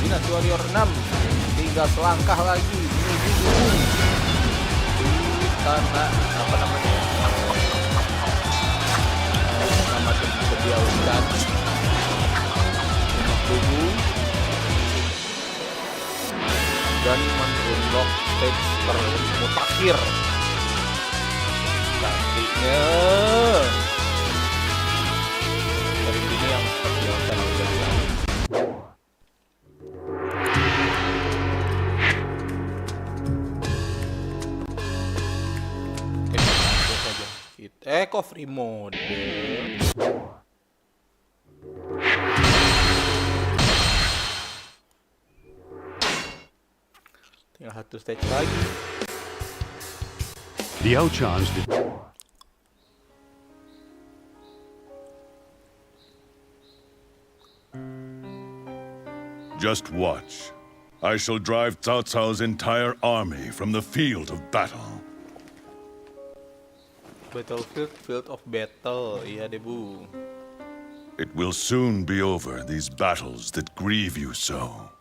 Dynasty Warrior 6. Tinggal selangkah lagi menuju gunung di tanah apa namanya? Nama sedia hutan tubuh dan mengunlock stage termutakhir. Cantiknya dari sini yang seperti yang saya bilang. Oke, langsung saja kita free mode. Tinggal satu stage lagi. The chance did. Just watch. I shall drive Cao Cao's entire army from the field of battle. Battlefield, field of battle. Iya deh, Bu. It will soon be over, these battles that grieve you so.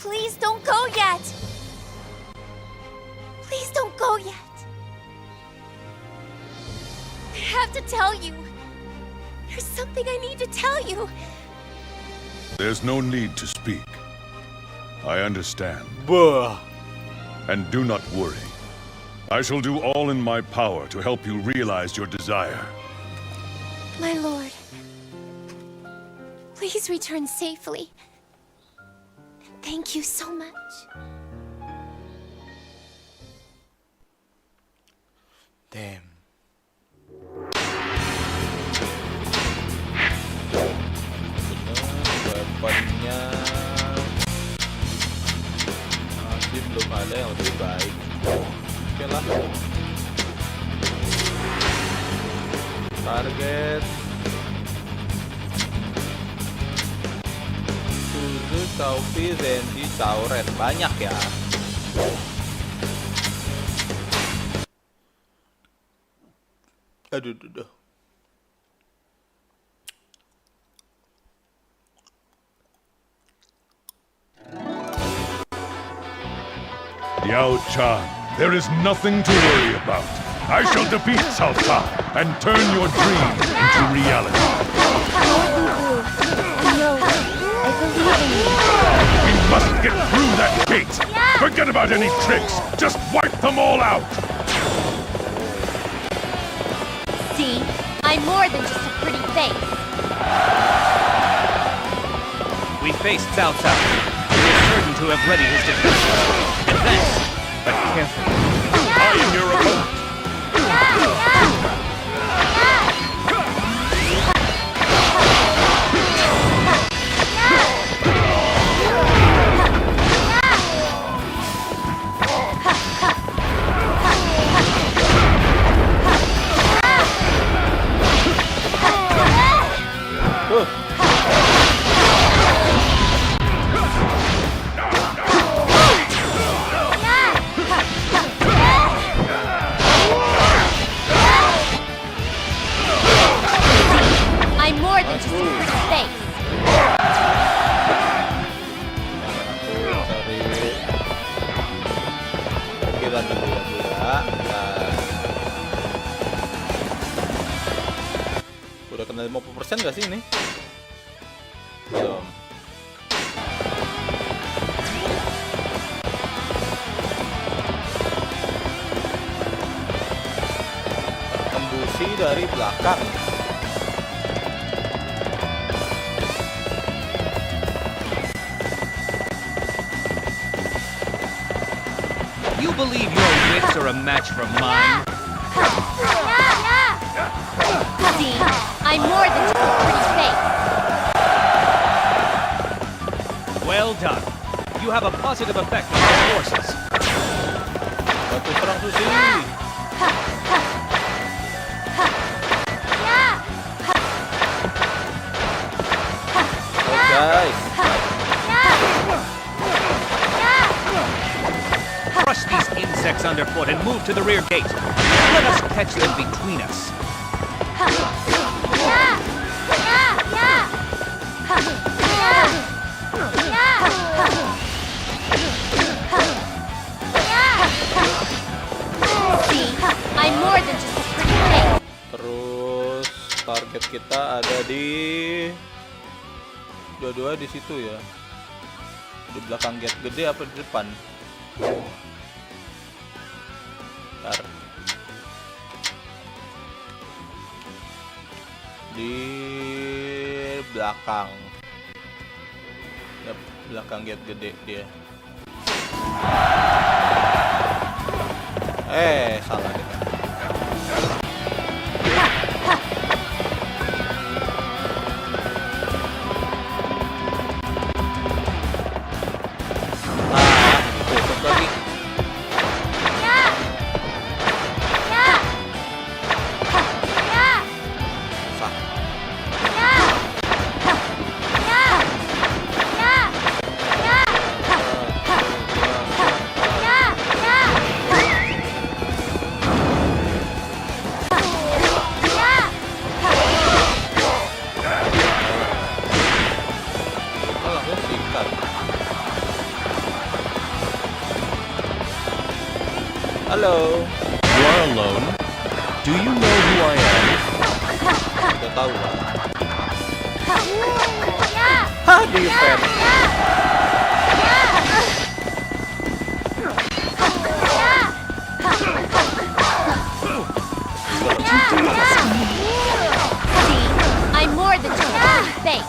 Please don't go yet! Please don't go yet! I have to tell you. There's something I need to tell you. There's no need to speak. I understand. Bah. And do not worry. I shall do all in my power to help you realize your desire. My lord, please return safely. Thank you so much. Damn. Weaponnya masih belum ada yang lebih baik. Oke lah. Target Suzu, Taufi, Zendi, Tauren. Banyak ya. Aduh, aduh. Yao Chan, there is nothing to worry about. I shall defeat Cao Cao and turn your dream into reality. We must get through that gate. Forget about any tricks. Just wipe them all out. See, I'm more than just a pretty face. We faced Cao Cao. We are certain to have readied his defense. Advance, but carefully. I am your opponent. I'm more than just a pretty face. Kita dulu ya. Udah kena 50% gak sih ini? Belum. Tembusi dari belakang. You believe your wits are a match for mine? See, I'm more than just a pretty face. Well done. You have a positive effect on our forces. Batu serang Susi. Oh guys. Crush these insects underfoot and move to the rear gate. Let us catch them between us. Gate kita ada di dua-dua di situ ya. Di belakang gate gede apa di depan? Bentar. Di belakang. Yap, belakang gate gede dia. Salah deh. Tutup lagi. Halo. You are alone? Do you know who I am? Udah tahu lah. Hah, defense. See, I'm more than just a pretty face.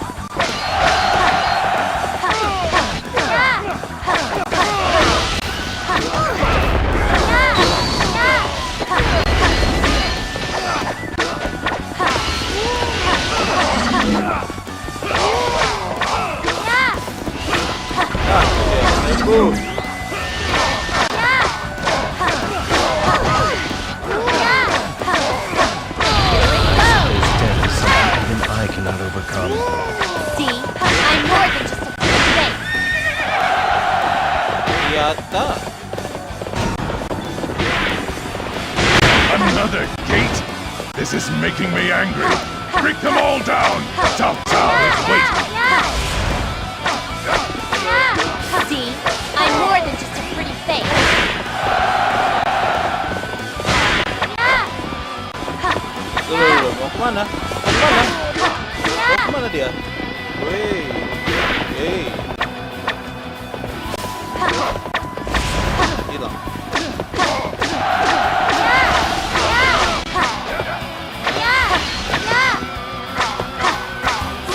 See, I'm more than just a pretty face. Ternyata. Another gate? This is making me angry. Break them all down. Cao Cao is waiting. See, I'm more than just a pretty face. Loh, mau kemana? Mau kemana dia? Woi, hilang.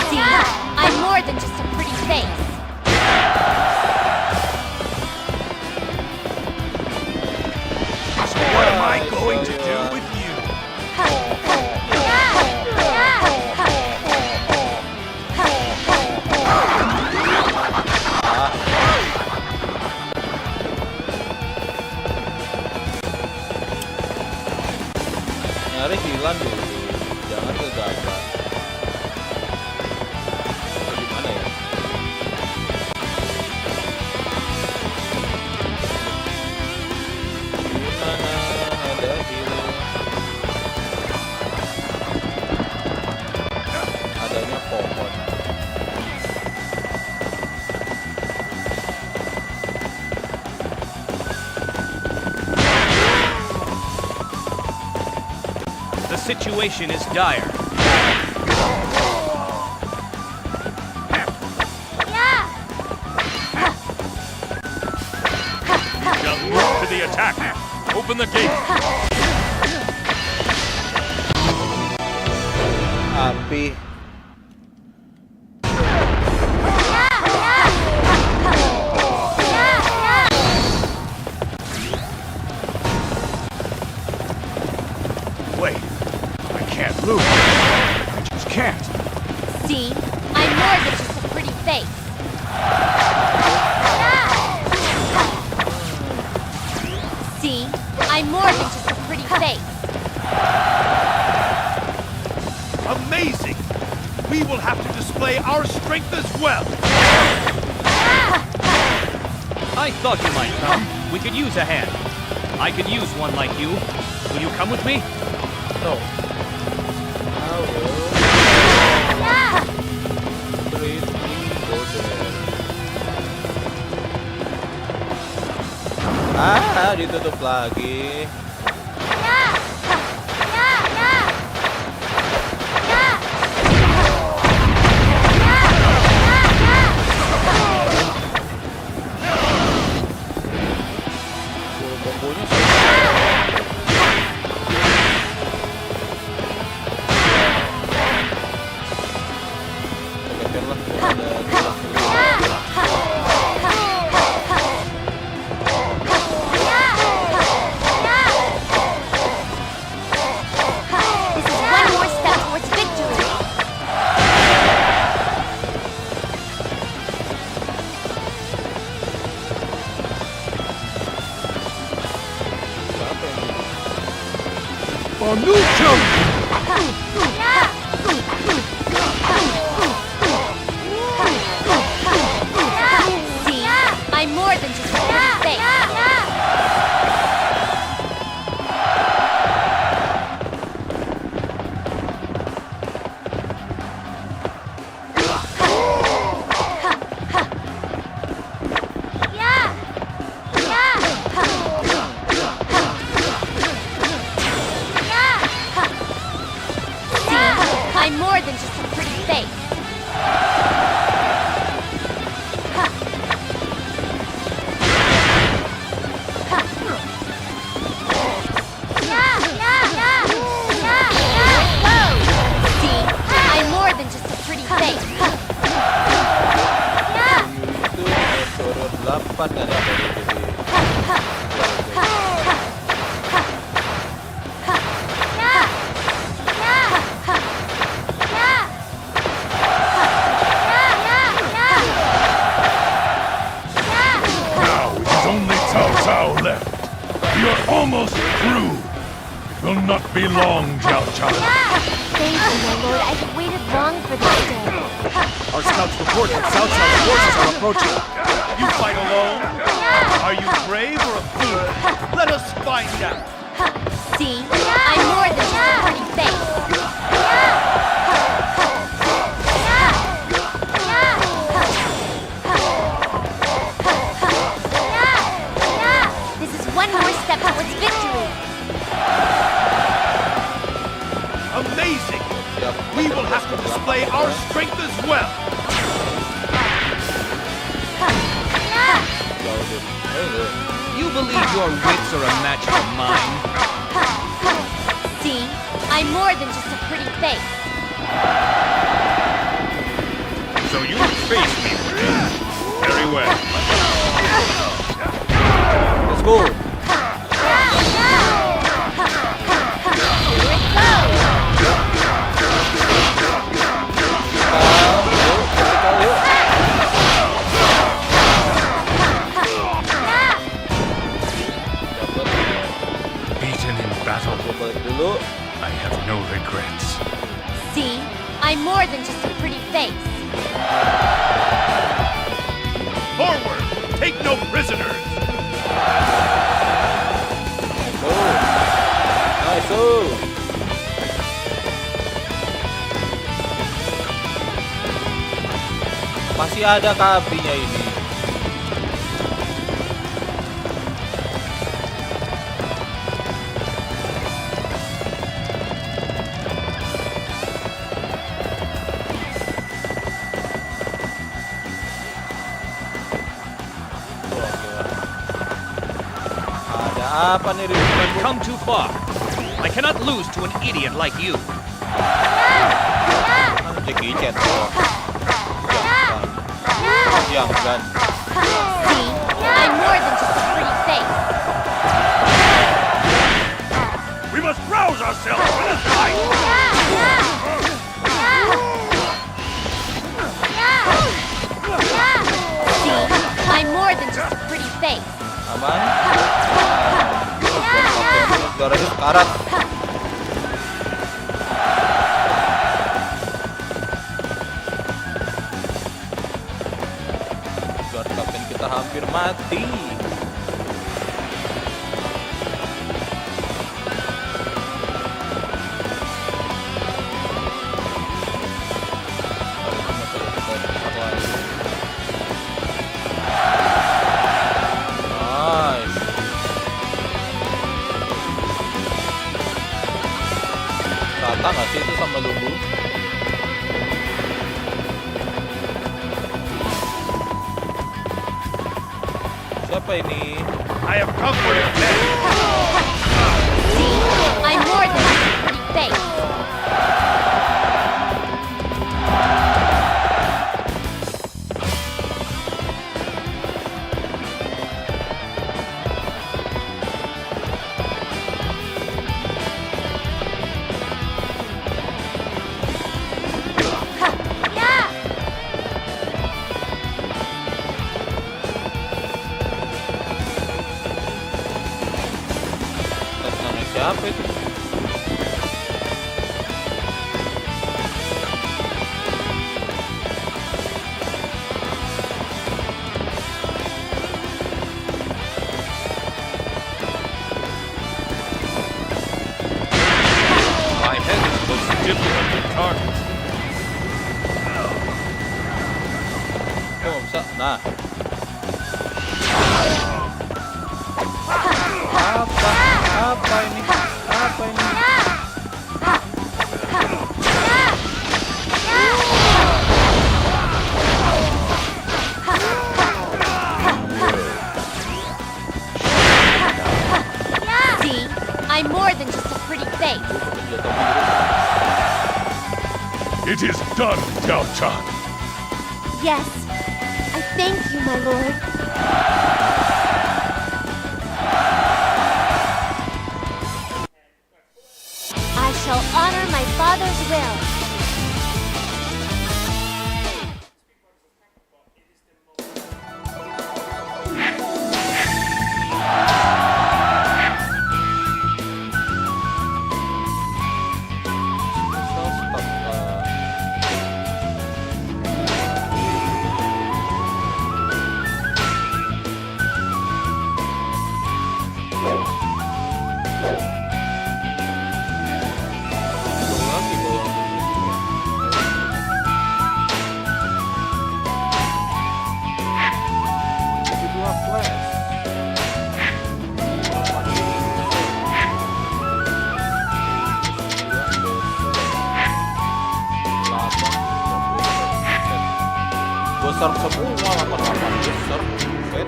See, I'm more than just a pretty face. So what am I going to do with you? Nyari hilang dulu, jangan gegabah. Gimana ya? Gimana ada hilang? Adanya pohon. The situation is dire. Just move to the attack. Open the gate. Api. Wait, I can't lose. I just can't. See, I'm more than just a pretty face. See, I'm more than just a pretty face. Amazing! We will have to display our strength as well. I thought you might come. We could use a hand. I could use one like you. Will you come with me? No. Ditutup lagi. new kill! See, I'm more than just a pretty face. I'm more than just a pretty face. See, I'm more than just a pretty face. Itu episode 8 kan ya dari Now it is only Cao Cao left. You're almost through. It will not be long, Jiao Chan. Thank you, my lord. I've waited long for this day. Our scouts report that Cao Cao's forces are approaching. You fight alone? Are you brave or a fool? Let us find out. See, I'm more than just a pretty face. This is one more step towards victory. Amazing! We will have to display our strength as well. You believe your wits are a match for mine? See, I'm more than just a pretty face. So you face me, very well. Let's go. Here it goes. Beaten in battle, Gue balik dulu. I have no regrets. See, I'm more than just a pretty face. Forward! Take no prisoners! Nice. Masih ada kah apinya ini? Ada apa nih Rin? I've come too far. I cannot lose to an idiot like you. Kan Jackie Chan tuh. Jangan. See, I'm more than just a pretty face. We must rouse ourselves for this fight! See, I'm more than just a pretty face. Aman. Suaranya sekarat. Guard kapten kita hampir mati. Nice. Rata nggak sih itu sama Lu Bu? Siapa ini? I have come for your head. See, I'm more than just a pretty face. Nah. Apa ini? Apa ini? See, I'm more than just a pretty face. It is done, Yao Chan. Yes, I thank you, my lord. I shall honor my father's will. Besar semua, 88 besar. Set.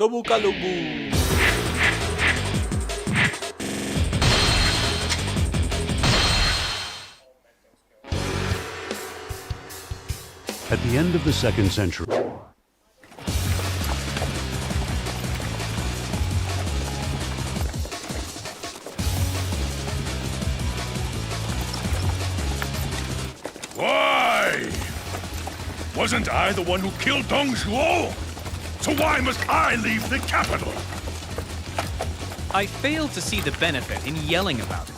Kebuka Lu Bu. At the end of the 2nd century, Why? Wasn't I the one who killed Dong Zhuo? So why must I leave the capital? I fail to see the benefit in yelling about it.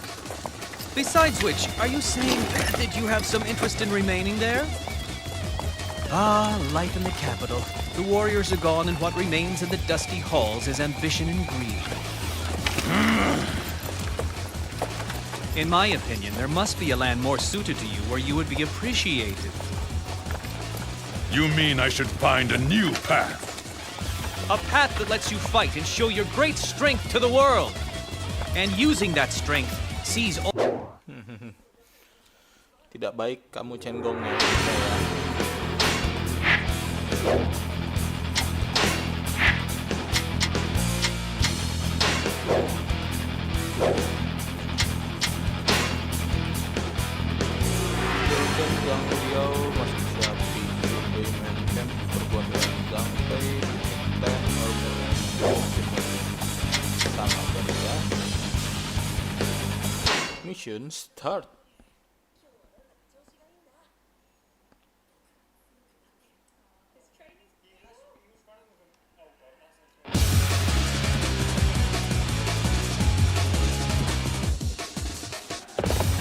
Besides which, are you saying that you have some interest in remaining there? Ah, life in the capital. The warriors are gone, and what remains in the dusty halls is ambition and greed. In my opinion, there must be a land more suited to you where you would be appreciated. You mean I should find a new path? A path that lets you fight and show your great strength to the world. And using that strength, sees all... Tidak baik kamu cenggongnya. Yang beliau masih siapi mainkan perbuatan sampai dan sama ya. Mission start.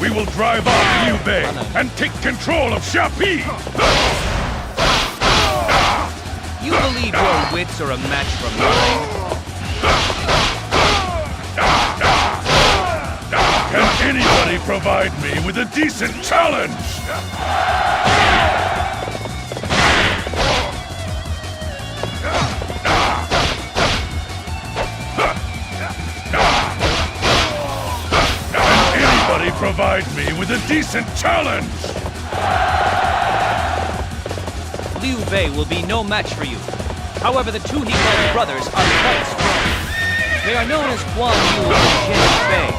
We will drive off Liu Bei and take control of Xiapi! You believe your wits are a match for mine? Can anybody provide me with a decent challenge? Provide me with a decent challenge! Liu Bei will be no match for you. However, the two He-called brothers are quite strong. They are known as Guan Yu and Jin Bei.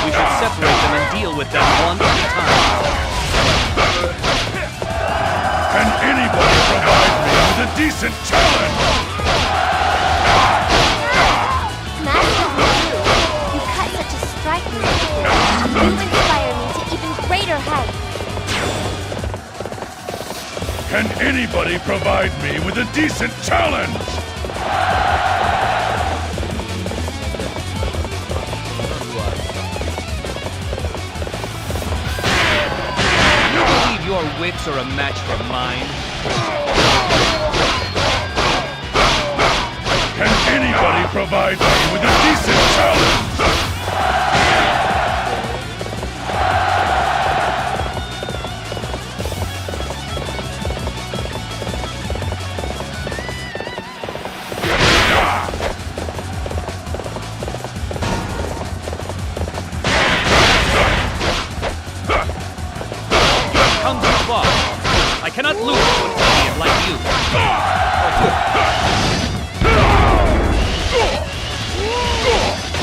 We should separate them and deal with them one at a time. Can anybody provide me with a decent challenge? Master Lu Bu, you cut such a striking sword. You inspire me to even greater heights. Can anybody provide me with a decent challenge? You believe your wits are a match for mine? Can anybody provide me with a decent challenge? Come too far. I cannot lose to an idiot like you.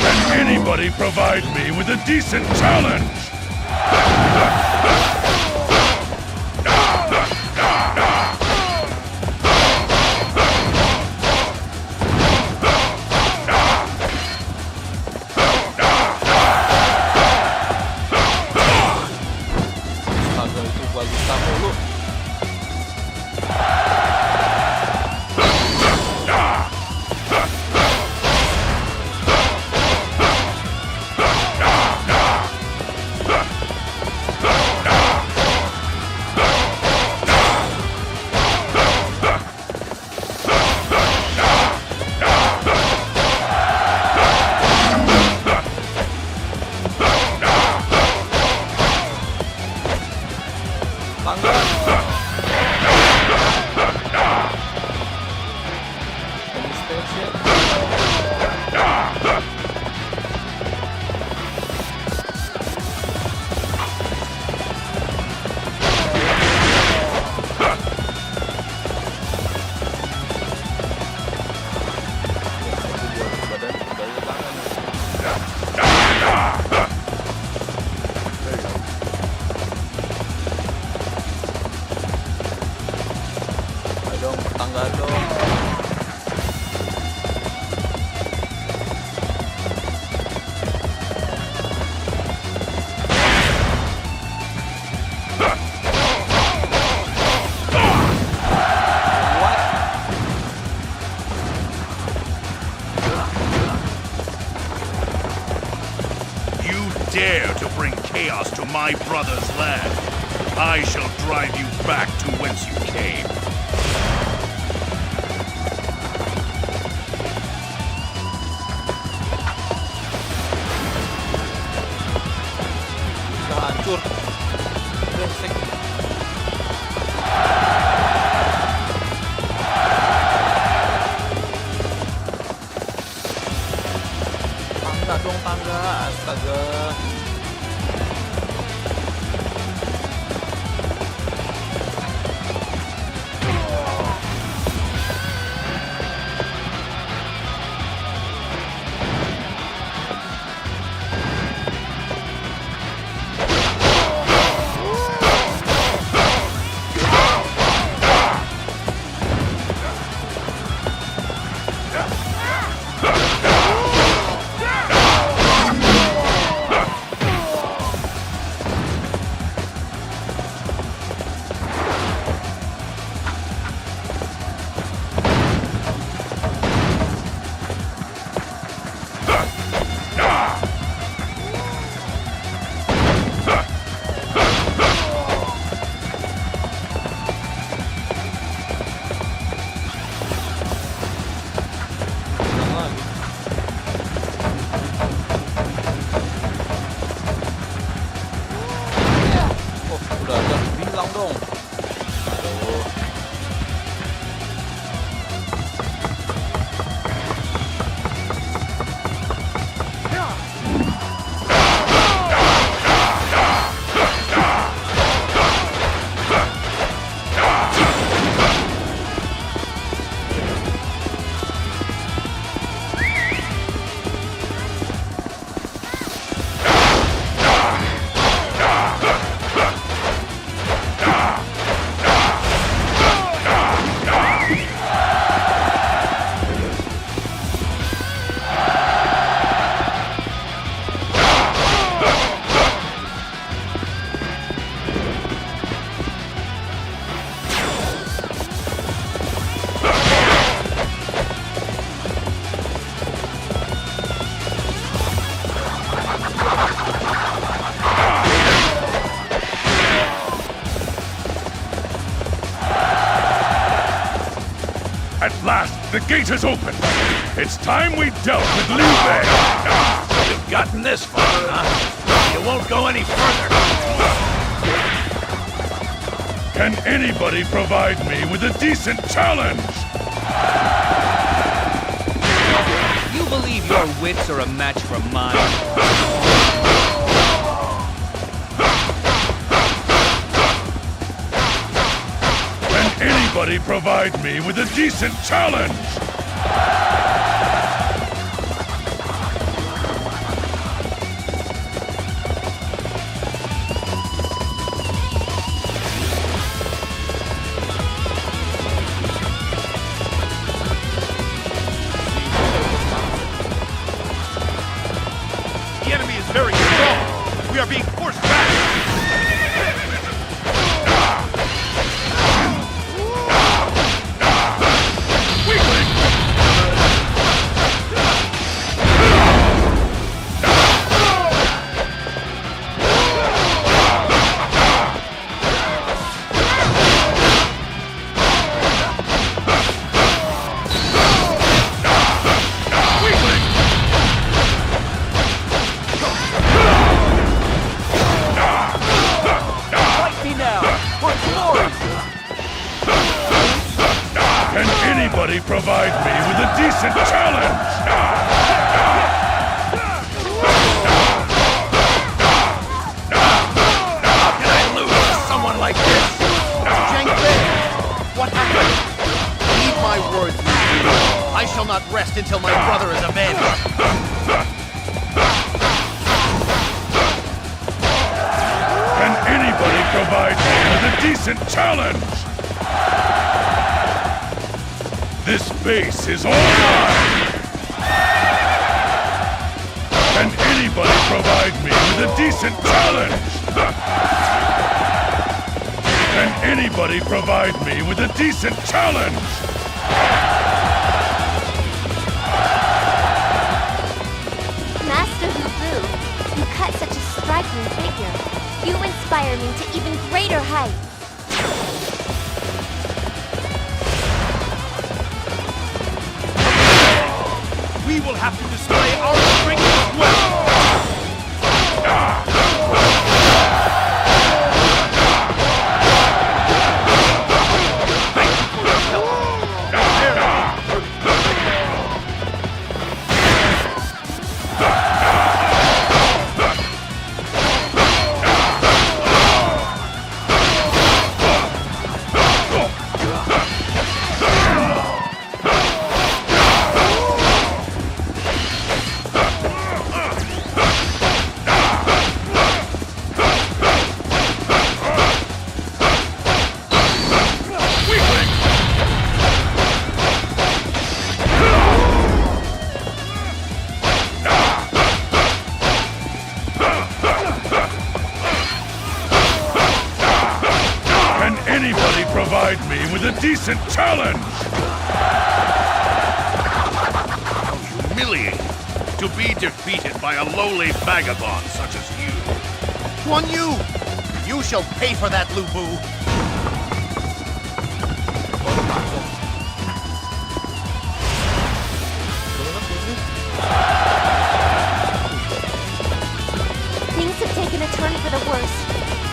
Can anybody provide me with a decent challenge? Astaga, itu balita mulu. Tangga. Ini stage-nya. Badan dari tangan. Ayo dong, tangga dong. You dare to bring chaos to my brother's land. I shall drive you back to whence you came. Bisa hancur. Brengsek. Tangga dong, tangga. Astaga. The gate is open. It's time we dealt with Liu Bei. You've gotten this far, huh? You won't go any further. Can anybody provide me with a decent challenge? You believe your wits are a match for mine? Can anybody provide me with a decent challenge? The enemy is very strong. We are being forced back. Can anybody provide me with a decent challenge? How can I lose to someone like this? What happened? Heed my words, Lu Bu. I shall not rest until my brother is avenged. Can anybody provide me with a decent challenge? This base is all mine! Can anybody provide me with a decent challenge? Can anybody provide me with a decent challenge? Master Lu Bu, you cut such a striking figure. You inspire me to even greater heights. We will have to display our strength as well. Thank you for your help. Anybody provide me with a decent challenge? Humiliating to be defeated by a lowly vagabond such as you. Guan Yu! You shall pay for that, Lu Bu! Things have taken a turn for the worse.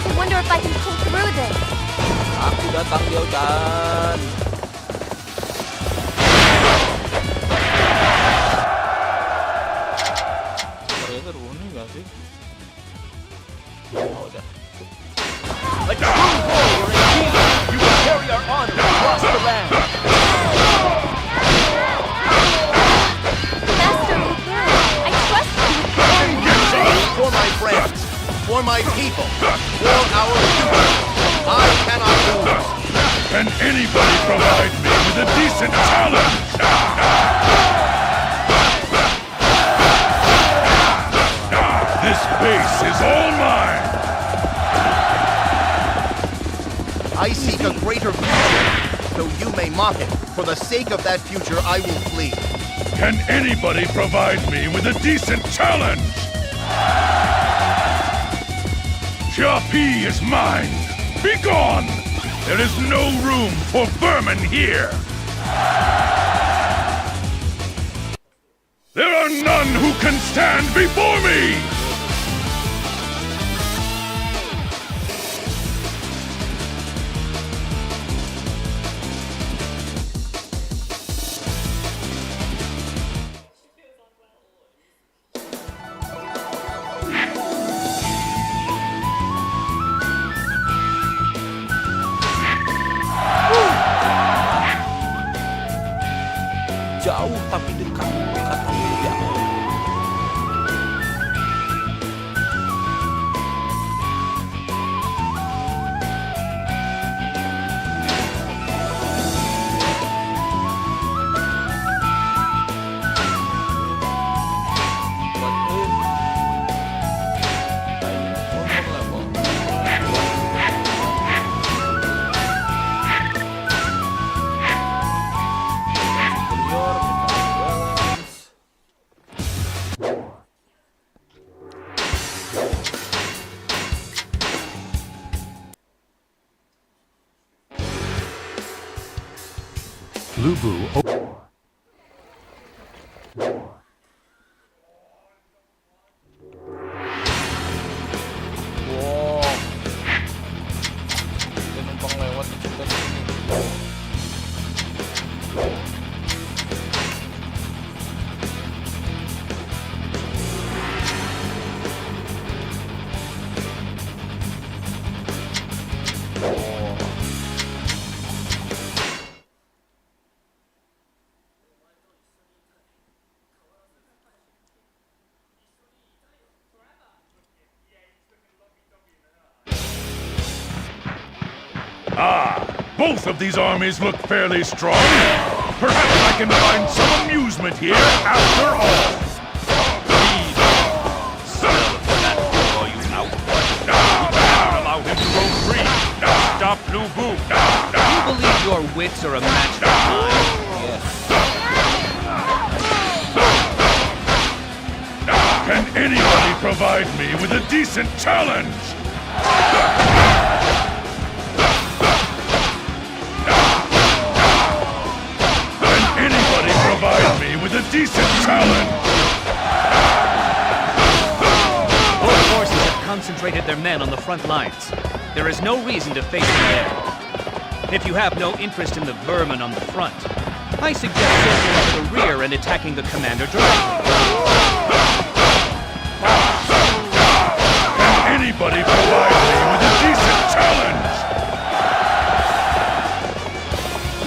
I wonder if I can pull through this. Aku datang, Diao-chan. Ternyata Rooney nggak sih? Oh, udah. A true warrior indeed! You will carry our honor across the land! Master Lu Bu, I trust you. For my friends, for my people, for our future, I cannot lose! Can anybody provide me with a decent challenge? This base is all mine! I seek a greater future, though you may mock it. For the sake of that future, I will flee. Can anybody provide me with a decent challenge? Xia is mine! Be gone! There is no room for vermin here! There are none who can stand before me! Jauh tapi dekat, dekat tapi jauh. Lu Bu. Wow. Dia numpang lewat di sebelah sini. Both of these armies look fairly strong. Perhaps I can find some amusement here after all. Are you out? Allow him to roam free. Stop Lu Bu. You believe your wits are a match for mine? Yes. Can anybody provide me with a decent challenge? Provide me with a decent challenge! Both forces have concentrated their men on the front lines. There is no reason to face them there. If you have no interest in the vermin on the front, I suggest circling to the rear and attacking the commander directly. Can anybody provide me with a decent challenge?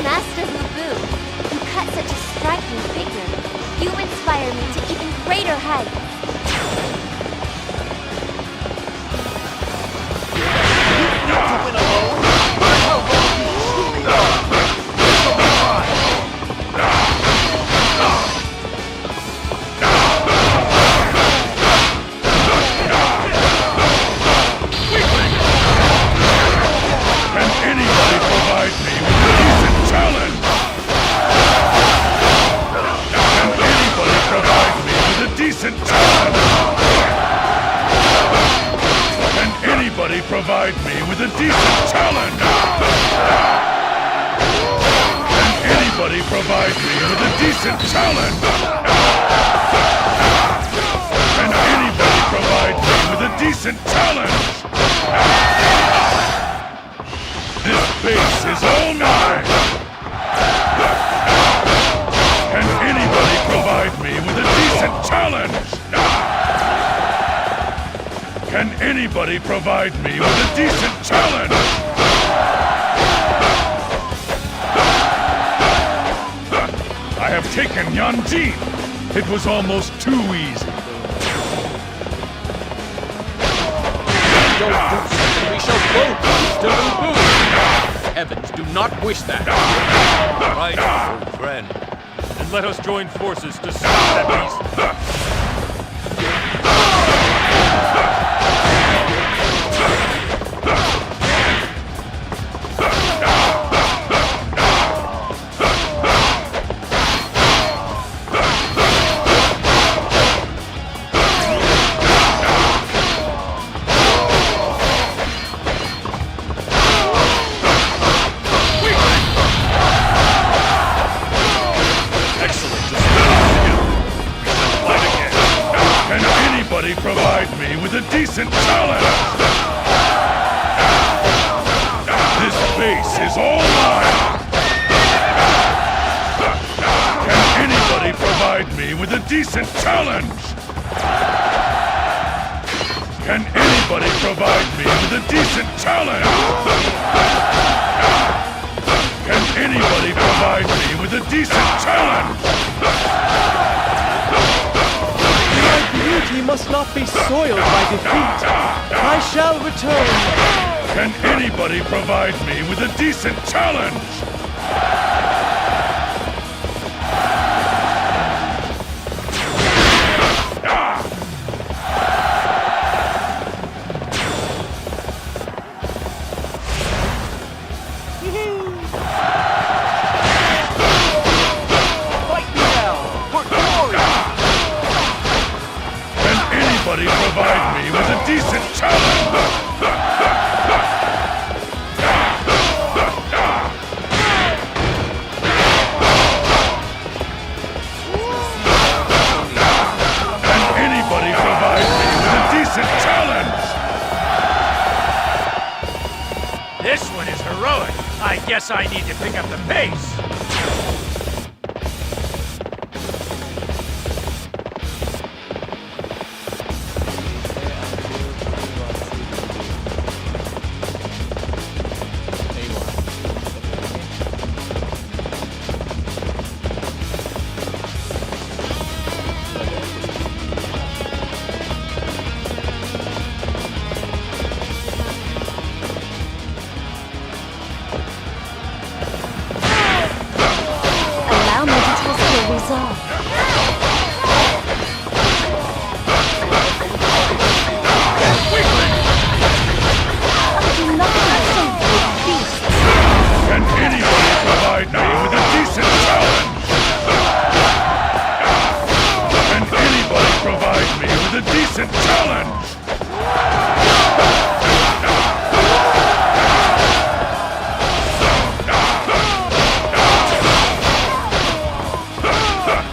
Master Lu Bu, you cut such a striking figure. You inspire me to even greater heights. Can anybody provide me with a decent challenge? Can anybody provide me with a decent challenge? Can anybody provide me with a decent challenge? Can anybody provide me with a decent challenge? Can anybody provide me with a decent challenge? This base is all mine! Can anybody provide me with a decent challenge? Can anybody provide me with a decent challenge? I have taken Yanjin. It was almost too easy. Don't do something, we shall both lose to Lu Bu. Heavens, do not wish that. Right, old friend. And let us join forces to stop that beast. me with a decent challenge? Can anybody provide me with a decent challenge? Can anybody provide me with a decent challenge? My beauty must not be soiled by defeat. I shall return. Can anybody provide me with a decent challenge? Somebody provide me with a decent challenge! Can anybody provide me with a decent challenge? This one is heroic. I guess I need to pick up the pace. Allow me to test your resolve. I do not consent with beasts. Can anybody provide me with a decent challenge? Can anybody provide me with a decent challenge?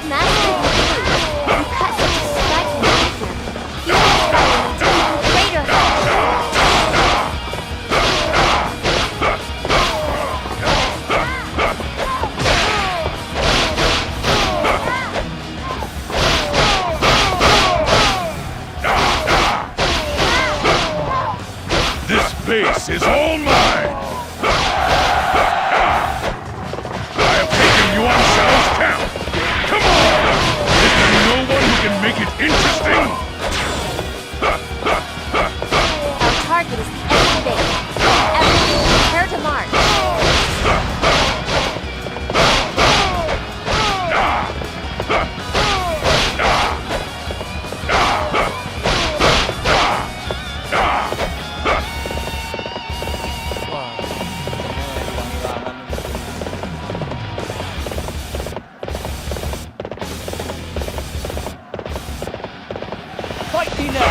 Master Lu Bu, you cut such a striking figure. You inspire me to even greater heights. This base is all mine! I have taken Yuan Shao's count! Come on! Is there no one who can make it interesting? Our target is the enemy base. Everyone, prepare to march. Fight me now!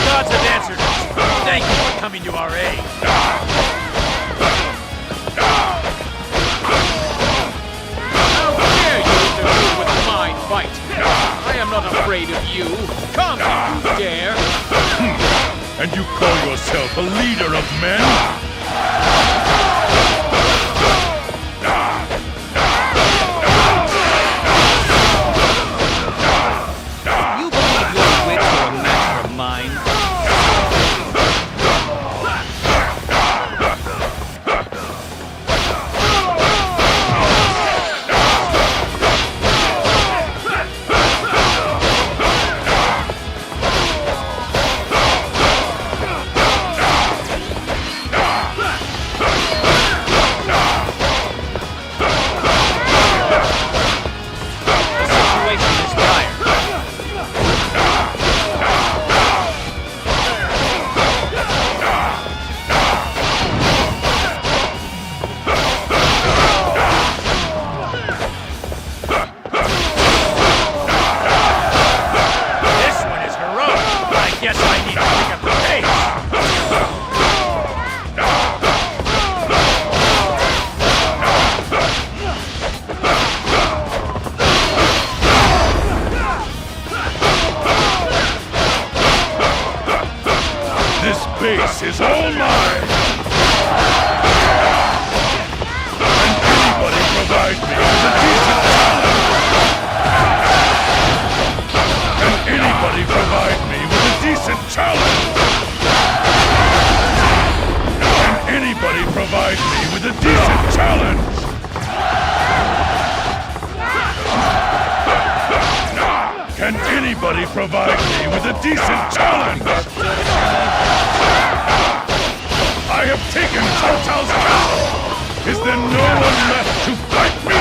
Gods have answered us. Thank you for coming to our aid. How dare you interfere with my fight? I am not afraid of you. Come, if you dare. And you call yourself a leader of men? You believe your wits are a match for mine? provide me with a decent challenge! I have taken Cao Cao's castle! Is there no one left to fight me?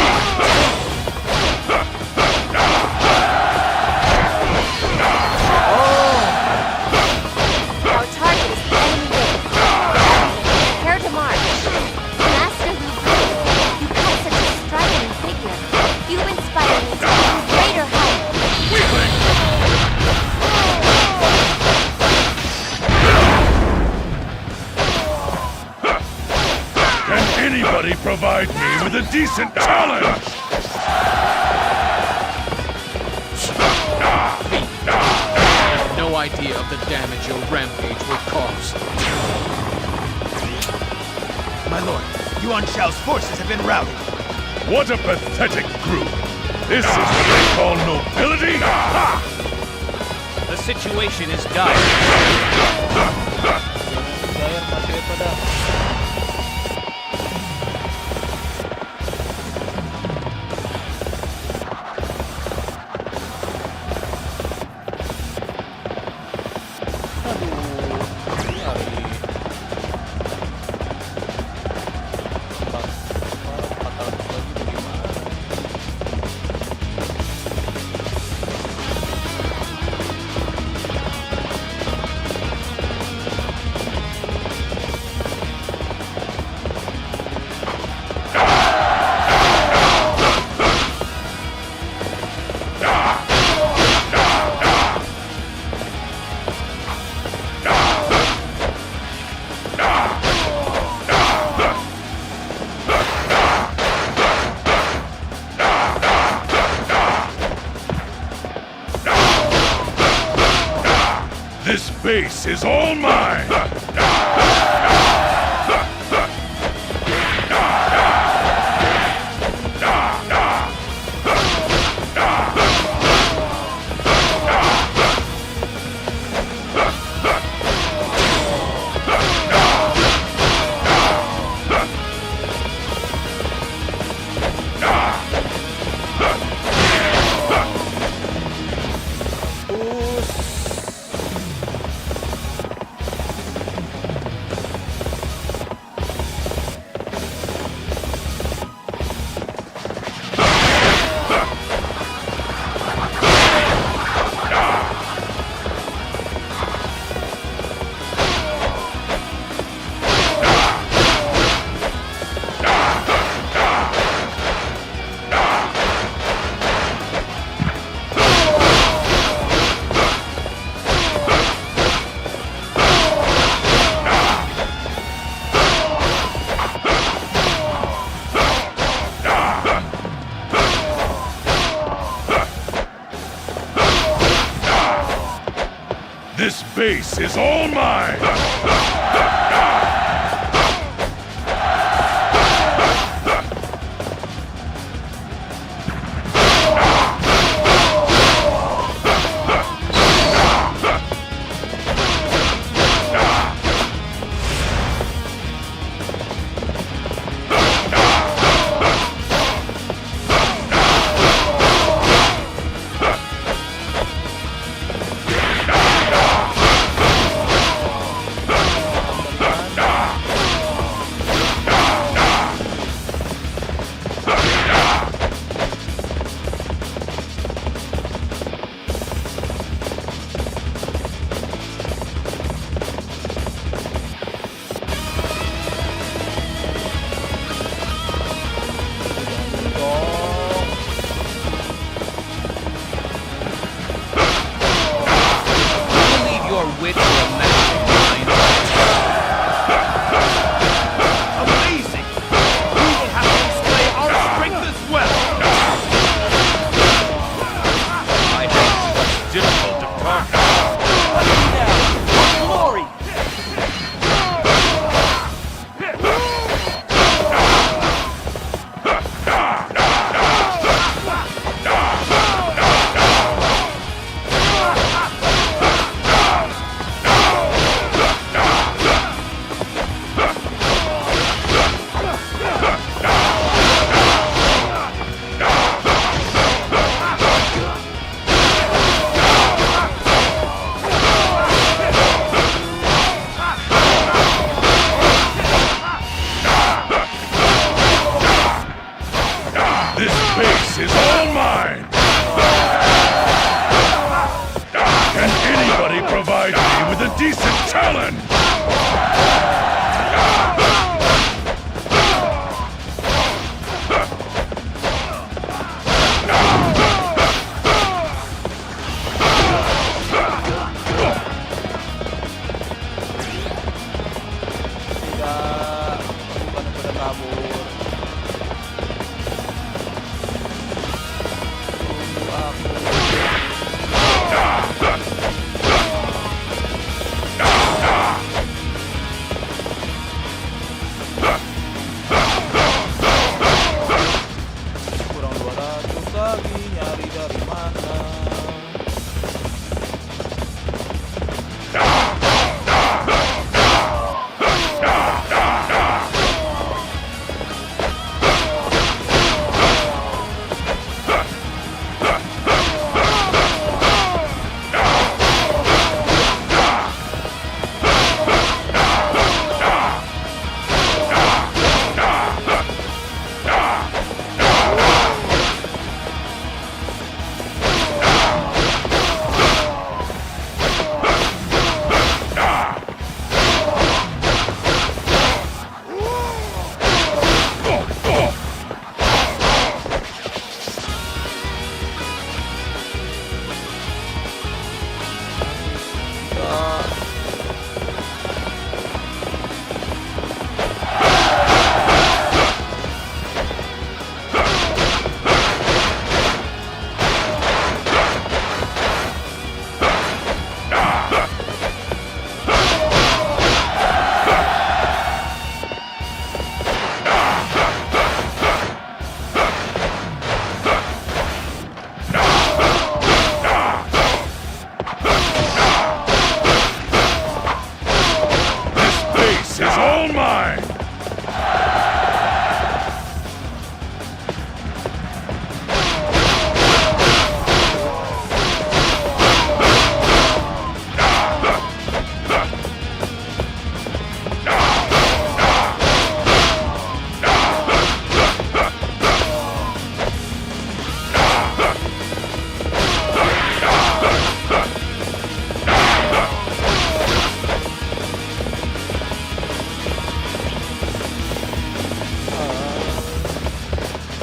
Our target is the enemy base. Prepare to march. Master Lu Bu, you cut such a striking figure. You inspire me to even greater heights. Weakling! Can anybody provide me with a decent challenge? I have no idea of the damage your rampage will cause. My lord, Yuan Shao's forces have been routed. What a pathetic group! This is what they call nobility? Ha! The situation is dire. Saya masih pada. This base is all mine! This base is all mine!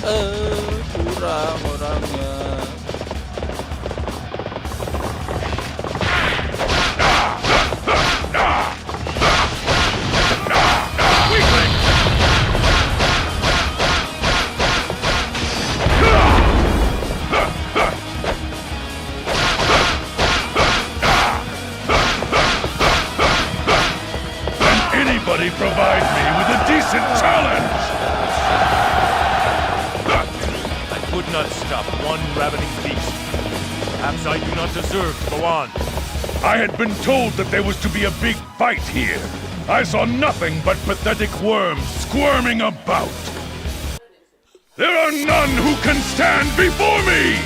Kurang orangnya. Anybody provide me with a decent challenge! I could not stop one ravening beast. Perhaps I do not deserve to go on. I had been told that there was to be a big fight here. I saw nothing but pathetic worms squirming about. There are none who can stand before me!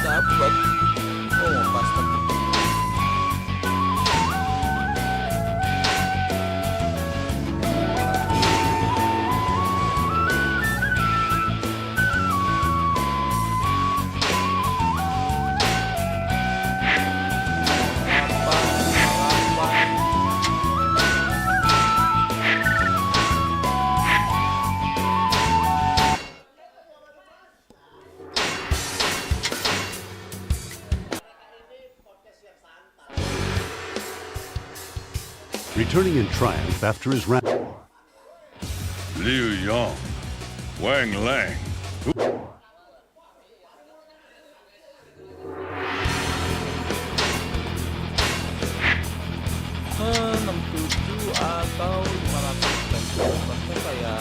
Dapat. Oh, pasti. Returning in triumph after his round. Liu Yong, Wang Lang. 67 atau 590 berapa ya?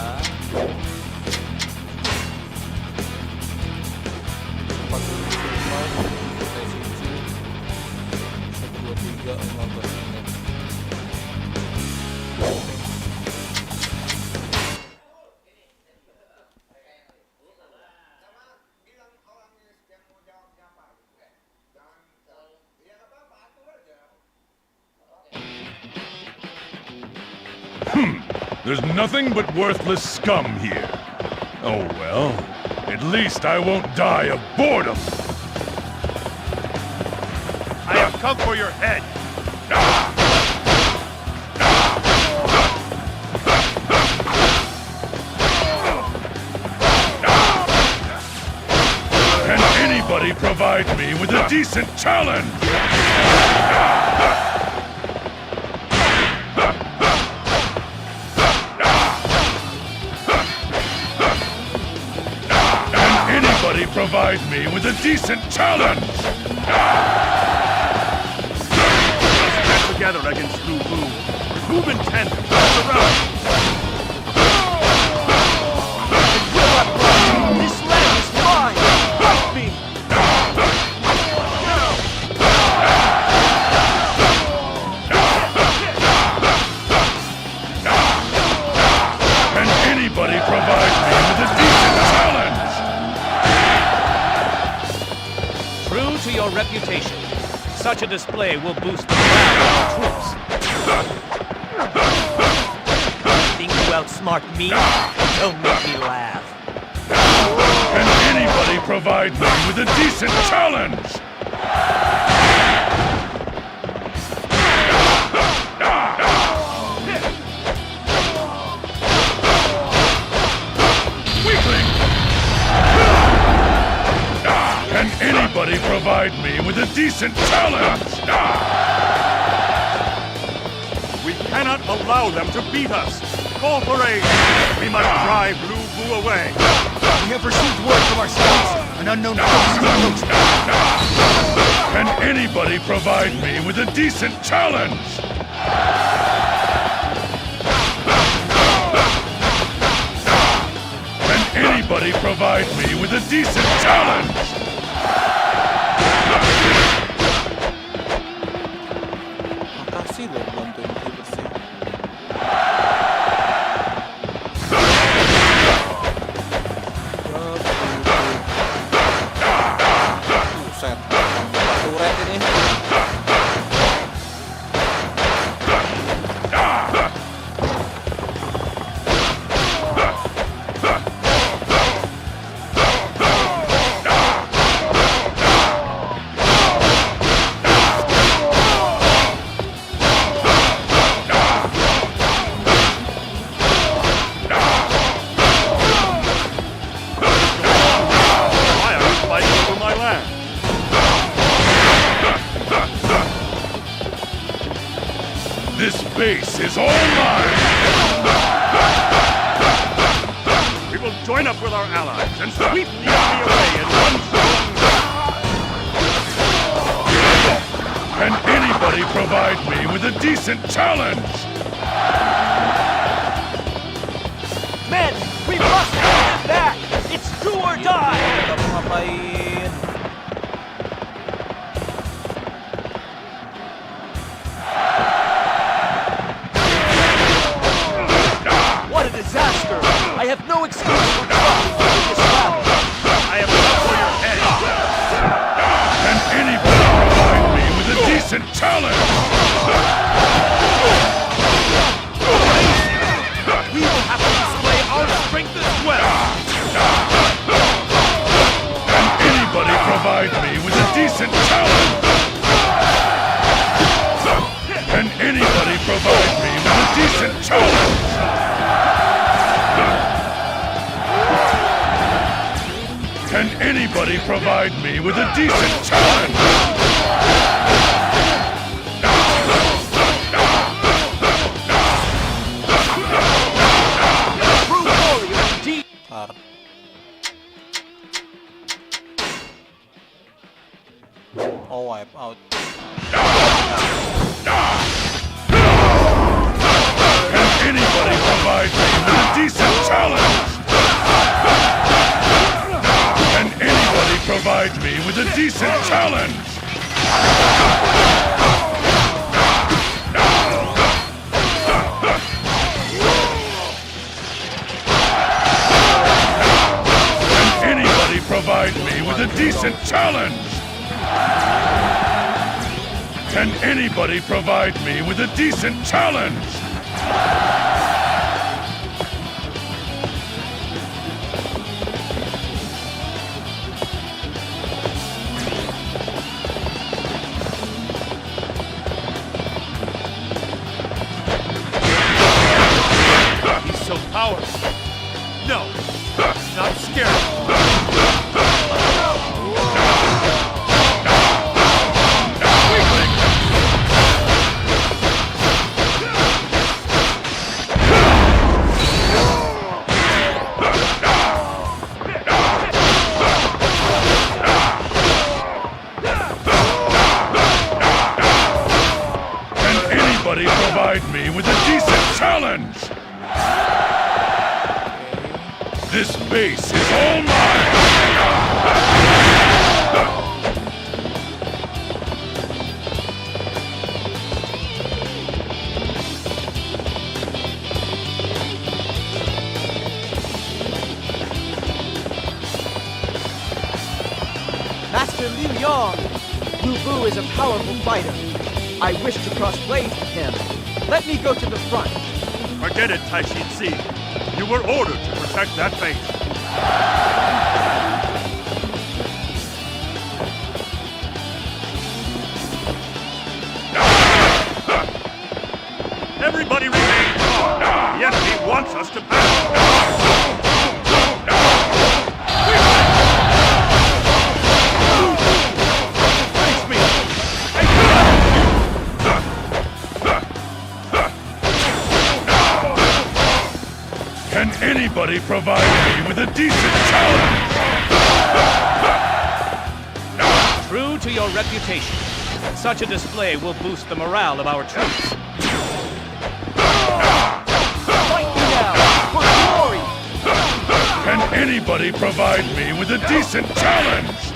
123 15 menit. There's nothing but worthless scum here. Oh well, at least I won't die of boredom. I have come for your head. Can anybody provide me with a decent challenge? Provide me with a decent challenge! Let's get together against Lu Bu. Move in tandem. Around. This land is mine! Fight me! Can anybody provide me with a decent challenge? True to your reputation, such a display will boost the morale of our troops. Think you outsmart me? Don't make me laugh. Can anybody provide me with a decent challenge? Weakling! Can anybody provide me with a decent challenge? We cannot allow them to beat us. Cooperate. We must drive Lu Bu away. We have received word from our scouts. An unknown force is approaching. Can anybody provide me with a decent challenge? Can anybody provide me with a decent challenge? Makasih loh bantuin bersih. Buset, turret ini. base is all mine! We will join up with our allies and sweep the enemy away in one strong... Can anybody provide me with a decent challenge? Men, we must have it back! It's do or die! Kamu ngapain? What a disaster! I have no excuse for dropping this battle. I am up for your head! Can anybody provide me with a decent challenge? We will have to display our strength as well! Can anybody provide me with a decent challenge? Can anybody provide me with a decent challenge? Can anybody provide me with a decent challenge? True warrior indeed! Ntar. Oh, wipe out. Can anybody provide me with a decent challenge? Can anybody provide me with a decent challenge? Can anybody provide me with a decent challenge? Can anybody provide me with a decent challenge? He's so powerful! No! Not scared! Can anybody provide me with a decent challenge? This base is all mine! Master Liu Yong! Lu Bu is a powerful fighter. I wish to cross blades with him. Let me go to the front. Forget it, Tai Shi Tzi. You were ordered to protect that base. Everybody remain calm. The enemy wants us to pass. Face me. Can anybody provide me with a decent challenge? True to your reputation, such a display will boost the morale of our troops. Fight me now! For glory! Can anybody provide me with a decent challenge?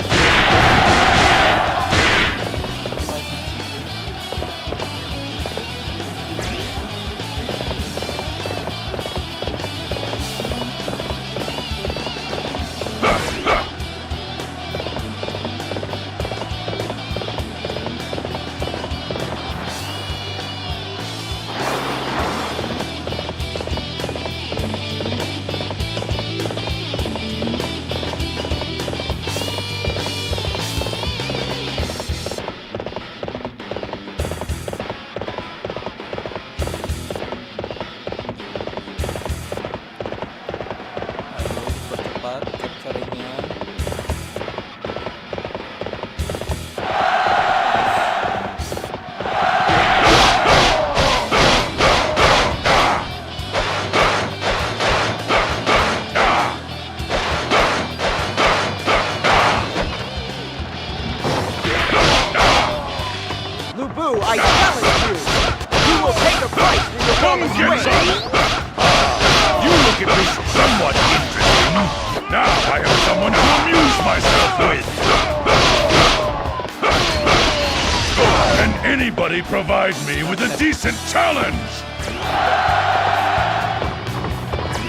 anybody provide me with a decent challenge?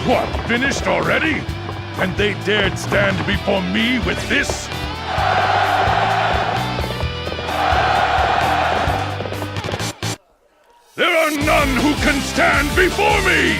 What, finished already? And they dared stand before me with this? There are none who can stand before me!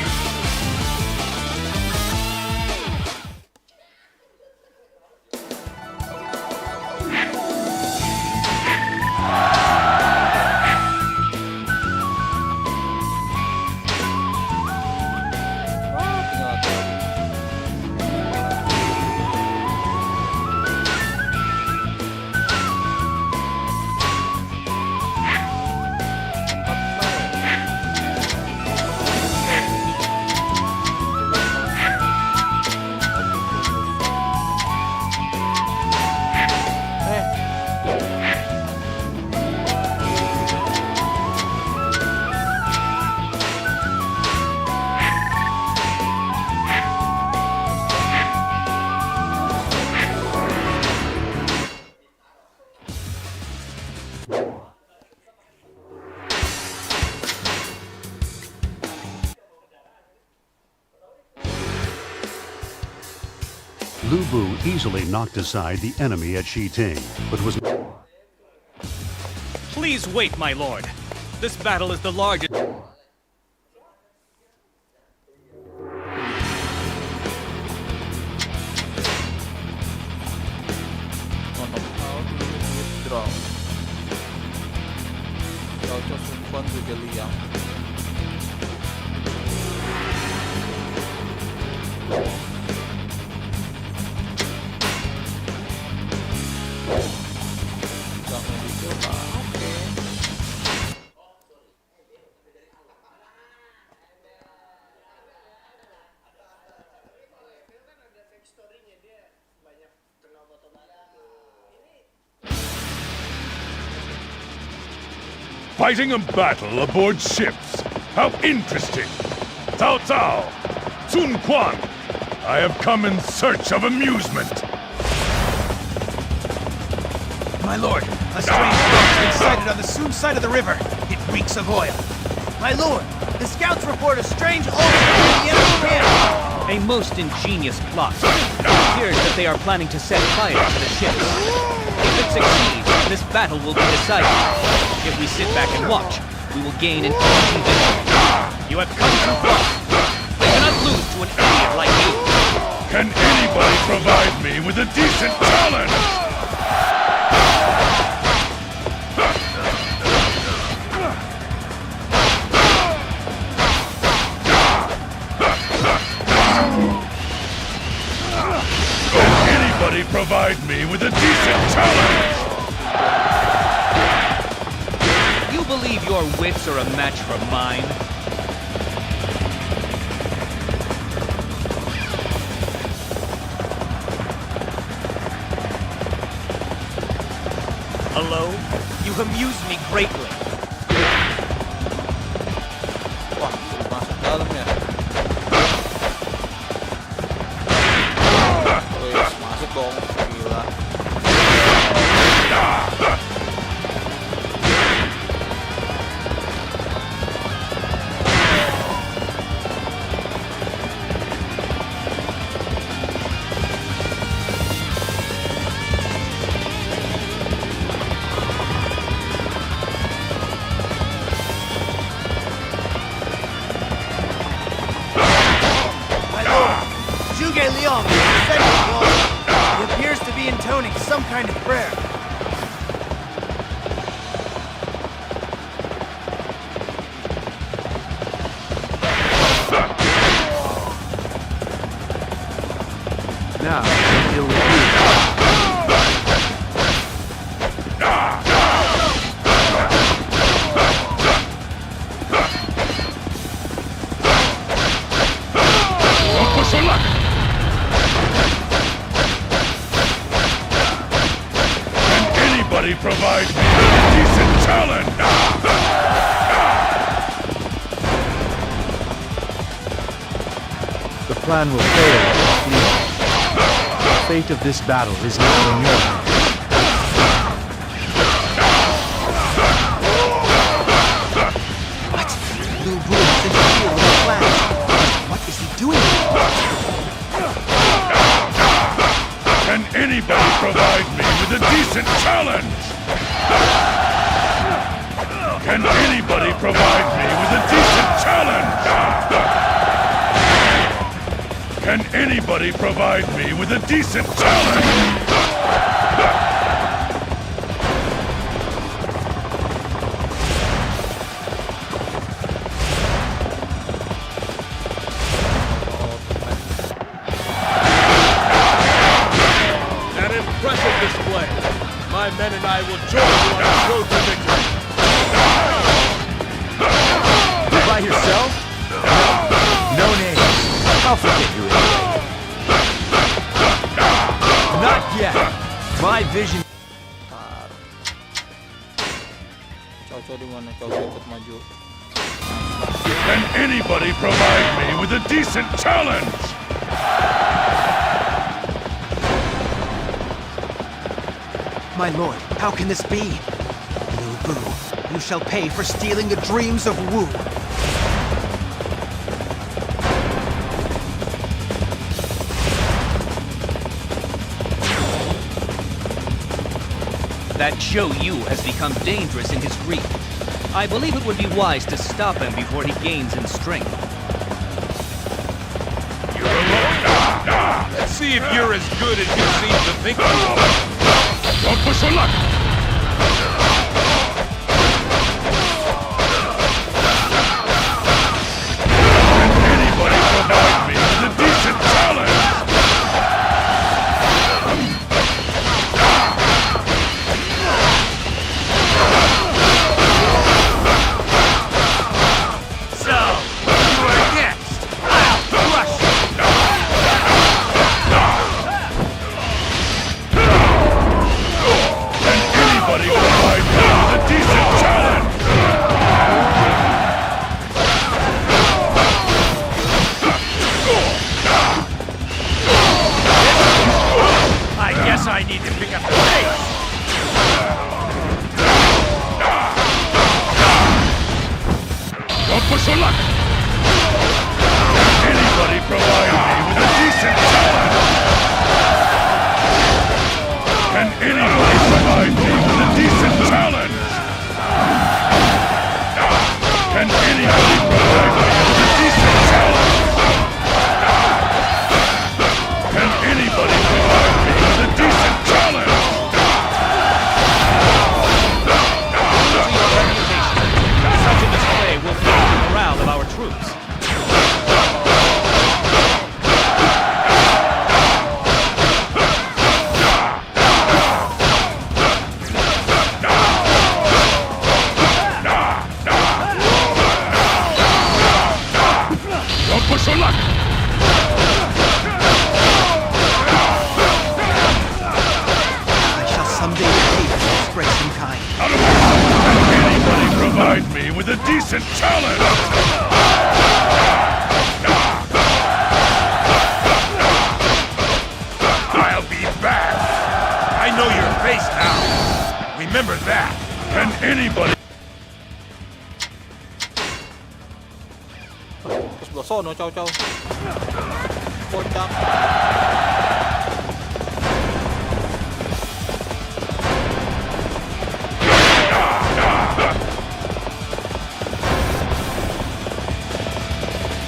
Lu Bu easily knocked aside the enemy at Shiting, but was... Please wait, my lord. This battle is the largest... Withdraw. Cocok sumpah juga liang. Jangan dicoba. Oke. Fighting a battle aboard ships. How interesting. Cao Cao, Sun Quan, I have come in search of amusement. My lord, a strange boat has been sighted on the Sun side of the river. It reeks of oil. My lord, the scouts report a strange odor from the enemy camp. A most ingenious plot. It appears that they are planning to set fire to the ships. If it succeeds, this battle will be decided. If we sit back and watch, we will gain an easy victory. You have come too far. They cannot lose to an idiot like you. Can anybody provide me with a decent challenge? Can anybody provide me with a decent challenge? You believe your wits are a match for mine? Hello? You amuse me greatly. Wah, suruh masuk dalam ya. Wes, masuk dong. Gila. Juga Liang is descending the wall. He appears to be intoning some kind of prayer. Now, we'll deal with you. Don't push your luck. Can anybody provide me with a decent challenge? The plan will fail. The fate of this battle is now in your hands. with a decent challenge? Can anybody provide me with a decent challenge? Can anybody provide me with a decent challenge? An impressive display. My men and I will join you on the road to victory. You by yourself? No names. I'll forget you anyway. Not yet. My vision. Chow di mana? Chow ikut maju. Can anybody provide me with a decent challenge? My lord, how can this be? Lu Bu, you shall pay for stealing the dreams of Wu. That Zhou Yu has become dangerous in his greed. I believe it would be wise to stop him before he gains in strength. You're alone. Let's see if you're as good as you seem to think you are. Don't push your luck. Can anybody provide me with a decent challenge? So, you are next. I'll crush you. Can anybody provide me with a decent challenge? I guess I need to pick up the pace. Don't push your luck. Can anybody provide me with a decent challenge? Can anybody provide me with a decent challenge? Can anybody provide me with a decent challenge? Can anybody provide me with a decent challenge? Such a display will boost the morale of our troops. Don't push your luck. I shall someday pay for this grace in kind. Out of here. Can anybody provide me with a decent challenge? I'll be back. I know your face now. Remember that. Can anybody? Ke sebelah sono, Chow. Kocak.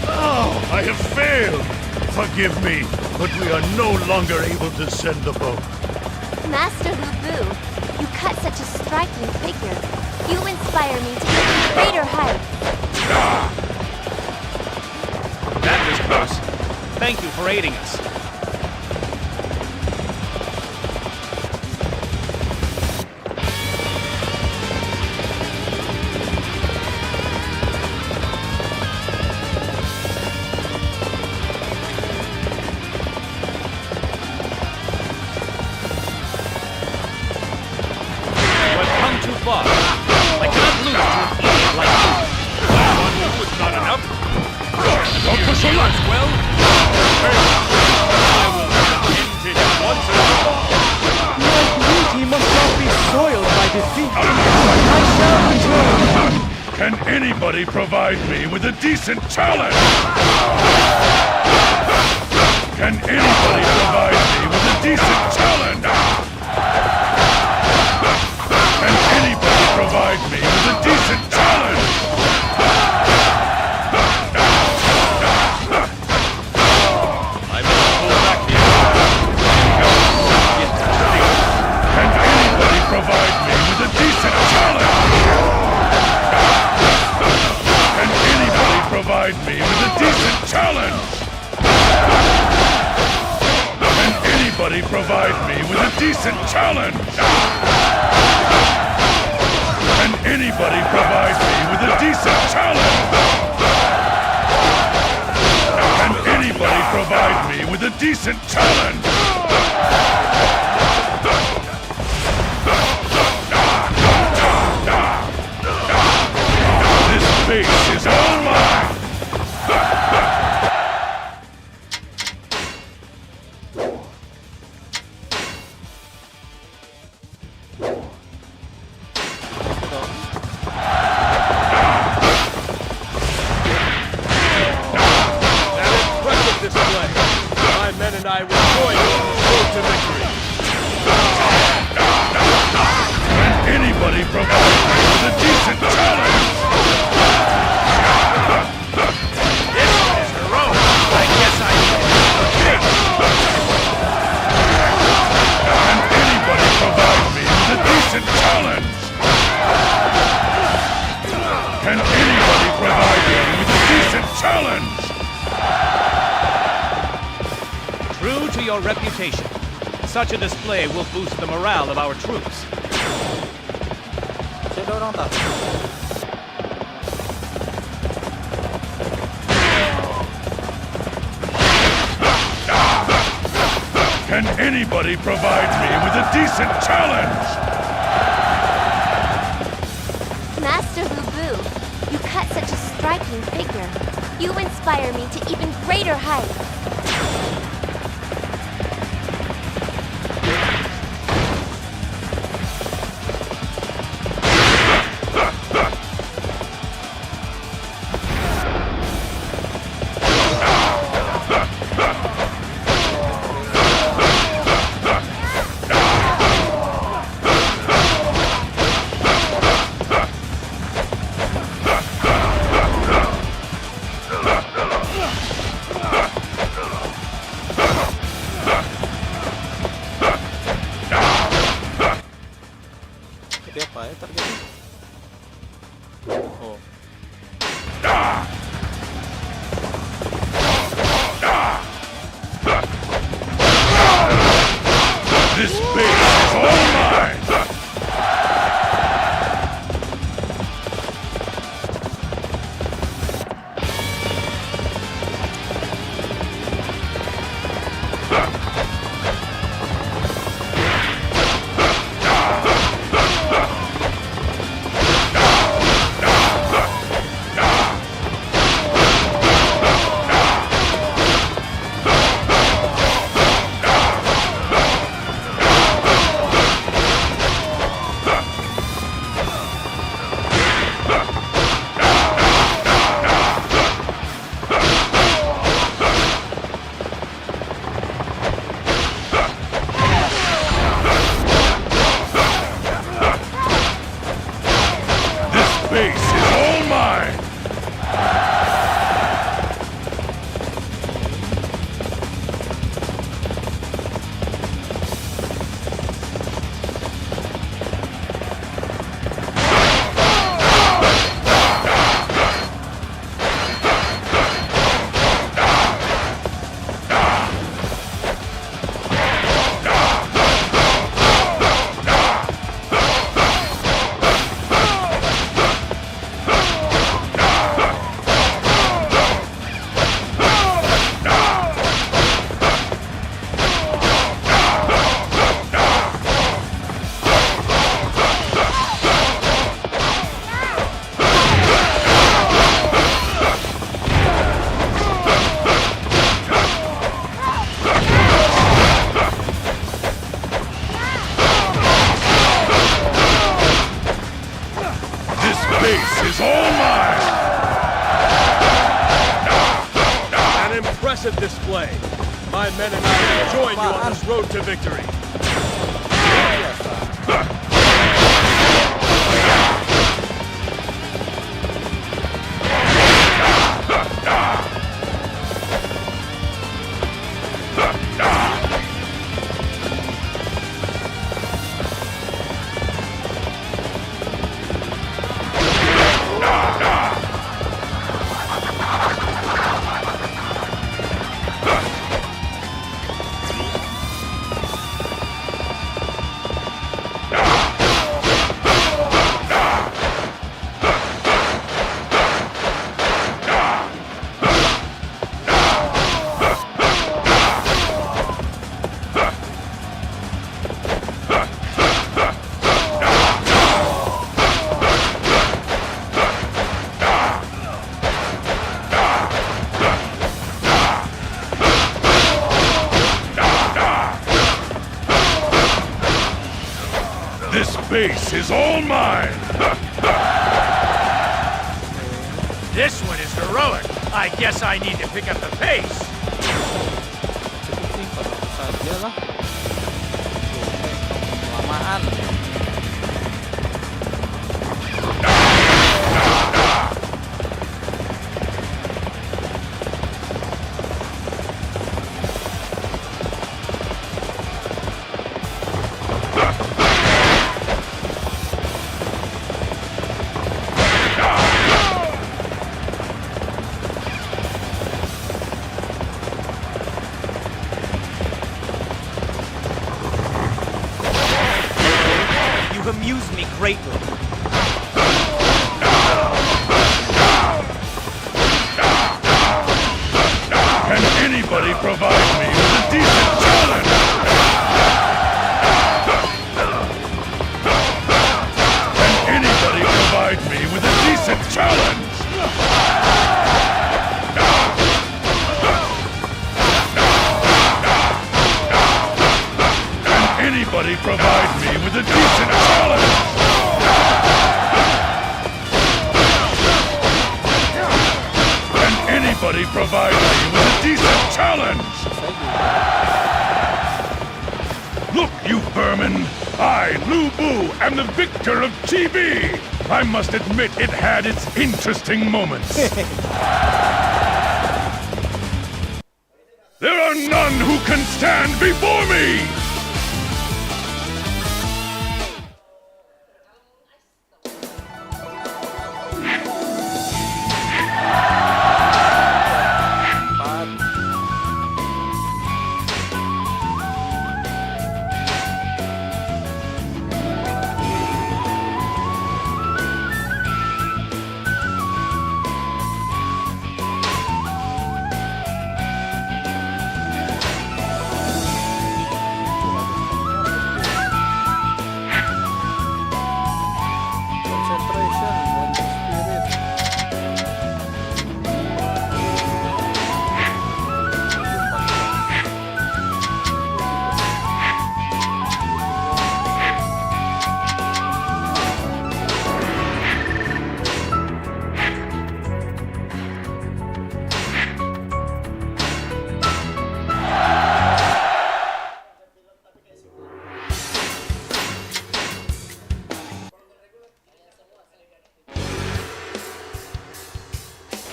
Oh, I have failed. Forgive me, but we are no longer able to send the boat. Master Lu Bu, you cut such a striking figure. You inspire me to even greater heights. That was close. Thank you for aiding us. We've come too far. I cannot lose to an idiot like you. On you was not enough. Don't push your luck. Well, very well. I will put an end to him once and for all. My beauty must not be soiled by defeat. I shall return. Can anybody provide me with a decent challenge? Can anybody provide me with a decent challenge? provide me with a decent challenge? Can anybody provide me with a decent challenge? Can anybody provide me with a decent challenge? Can anybody provide me with a decent challenge? Can anybody provide me with a decent challenge? This base is all mine! And I will join you on the road to victory. Can anybody provide me with a decent challenge? This is heroic. I guess I can. Can anybody provide me with a decent challenge? Can anybody provide me with a decent challenge? True to your reputation, such a display will boost the morale of our troops. Saya dorong tak? Can anybody provide me with a decent challenge? Master Lu Bu, you cut such a striking figure. You inspire me to even greater heights. Dia apa ya targetnya? Oh. This base is all mine! Base is all mine! Is all mine! An impressive display. My men and I will join you on this road to victory. This base is all mine! This one is heroic. I guess I need to pick up the pace. Cukup simpel saja lah. Kelamaan. Amuse me greatly. Can anybody provide me with a decent challenge? Can anybody provide me with a decent challenge? Can anybody provide me with a decent challenge? Can anybody provide me with a decent challenge? Look, you vermin! I, Lu Bu, am the victor of TV! I must admit it had its interesting moments. There are none who can stand before me!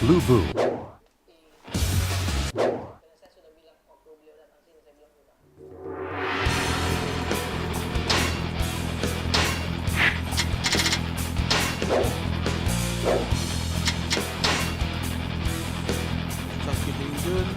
Lu Bu. Sakit Indun.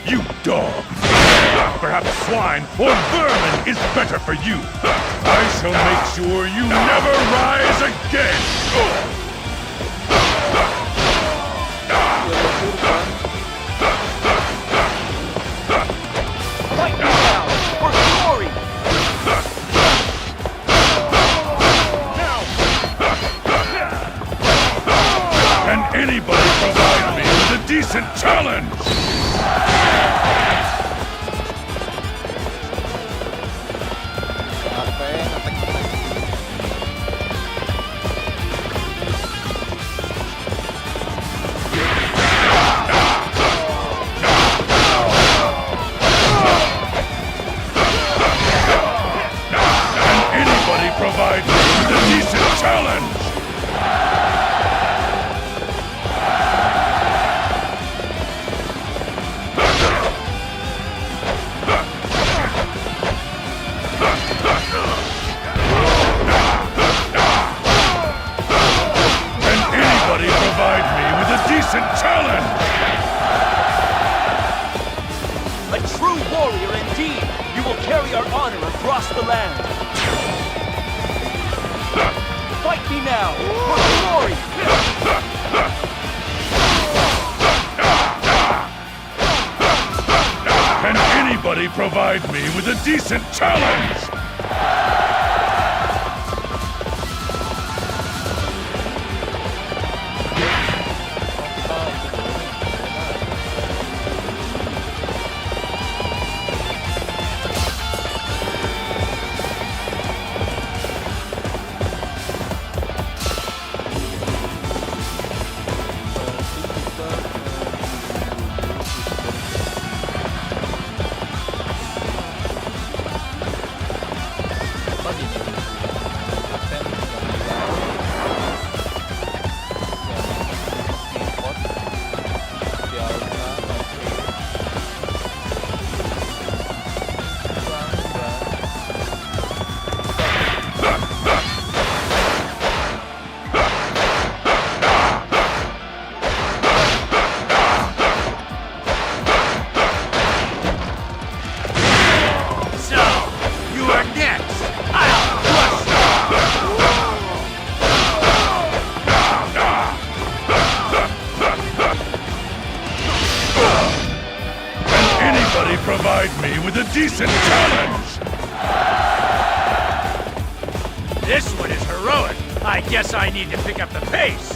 You dog! Perhaps swine or vermin is better for you. I shall make sure you never rise again! Fight me now for glory! Can anybody provide me with a decent challenge? Provide me with a decent challenge! Can anybody provide me with a decent challenge? A true warrior indeed! You will carry our honor across the land! Fight me now, for glory! anybody provide me with a decent challenge? Provide me with a decent challenge! This one is heroic. I guess I need to pick up the pace.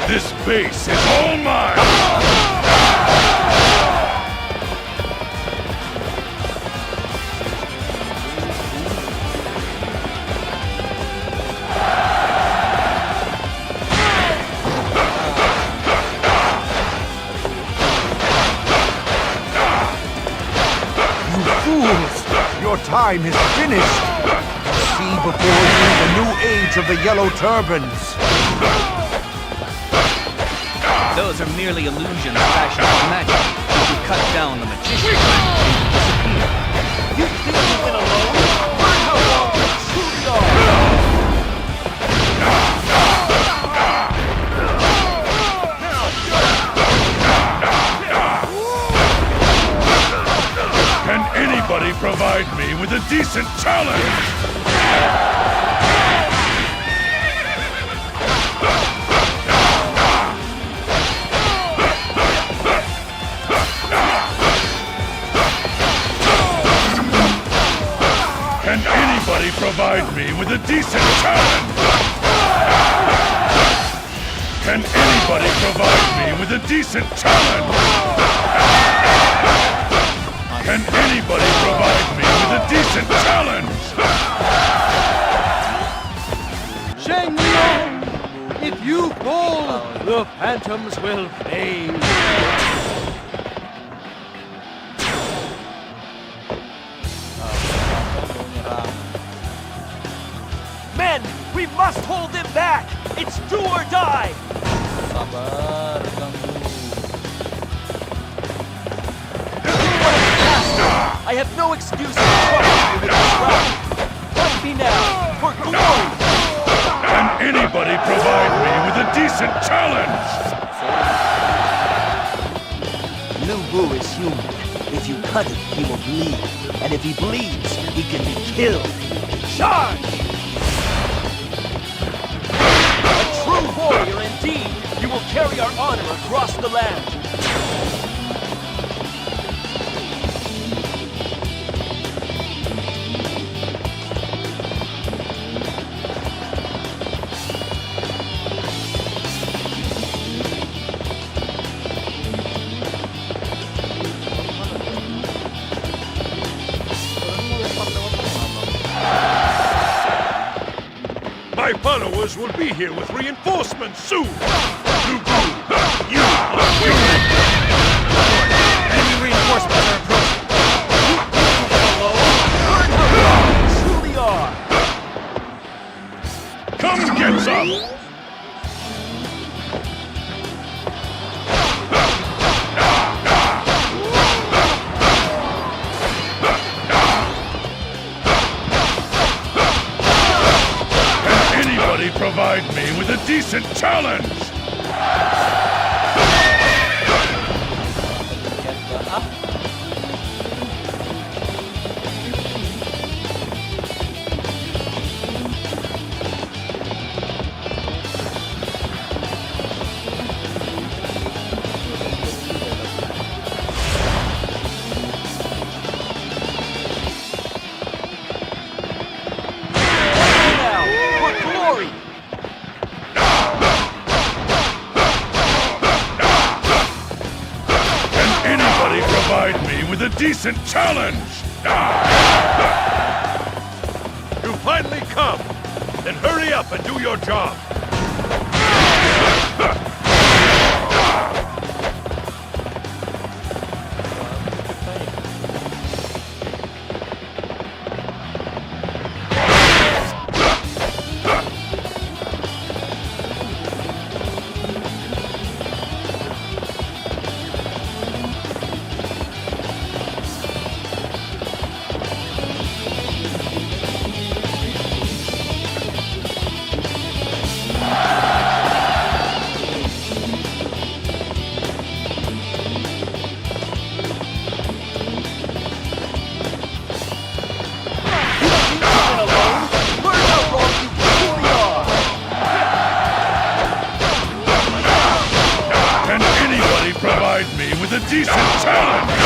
This base is all mine! Your time is finished. See before you the new age of the yellow turbans. Those are merely illusions fashioned with magic. If you cut down the magician, You think you win alone? Learn how long you truly are! Can anybody provide me with a decent challenge? Can anybody provide me with a decent challenge? Can anybody provide me with a decent challenge? Can anybody provide me with a decent challenge? Sheng Liang! If you fall, the phantoms will fade. Men, we must hold them back! It's do or die! Sabar, ganggu. I have no excuse for troubling you with this round. Fight me now, for glory! Can anybody provide me with a decent challenge? Lu Bu is human. If you cut him, he will bleed. And if he bleeds, he can be killed. Charge! A true warrior indeed! You will carry our honor across the land. My followers will be here with reinforcements soon! Lu Bu, you are weak! Enemy reinforcements are approaching. Learn how strong you truly are. Come get some! Provide me with a decent challenge! provide me with a decent challenge? You finally come! Then hurry up and do your job! A decent challenge!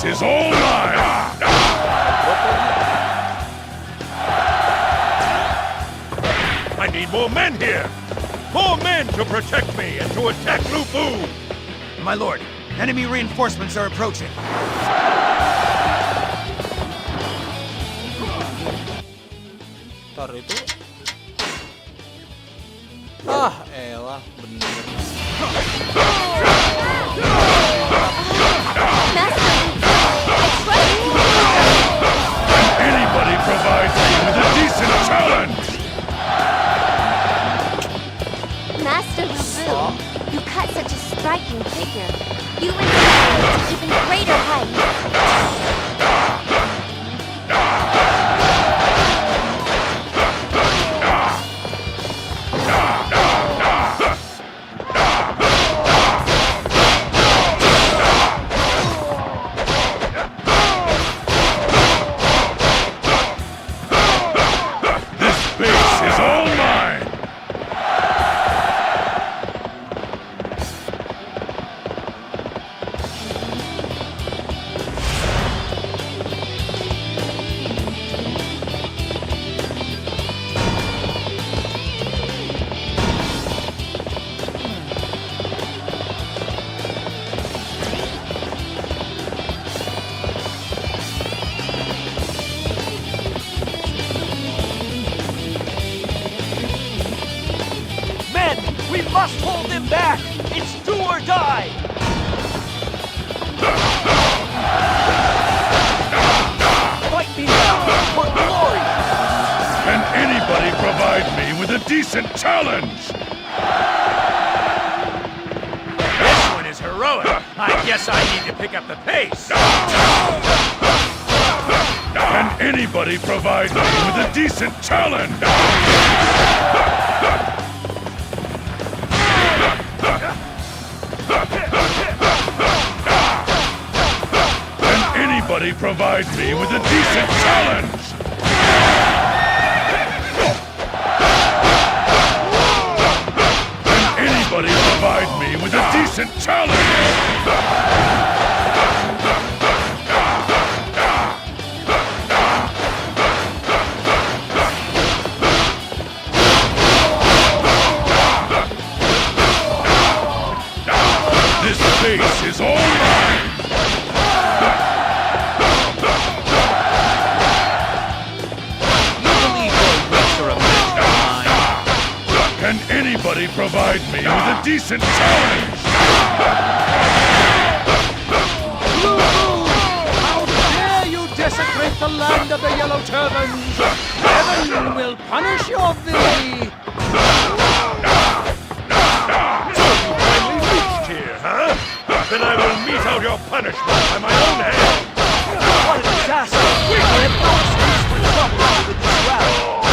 Is all mine! I need more men here! More men to protect me and to attack Lu Bu! My lord, enemy reinforcements are approaching. Ntar itu. Ah, elah, bener. Anybody provides me with a decent challenge! Master Lu Bu, you cut such a striking figure. You inspire me to even greater heights. We must hold them back! It's do or die! Fight me now for glory! Can anybody provide me with a decent challenge? This one is heroic. I guess I need to pick up the pace. Can anybody provide me with a decent challenge? Can anybody provide me with a decent challenge? Can anybody provide me with a decent challenge? This base is all mine! decent challenge! Lu Bu! How dare you desecrate the land of the Yellow Turbans! Heaven will punish your villainy! Then I will mete out your punishment by my own hand! What a disaster! I have no excuse for troubling with this route!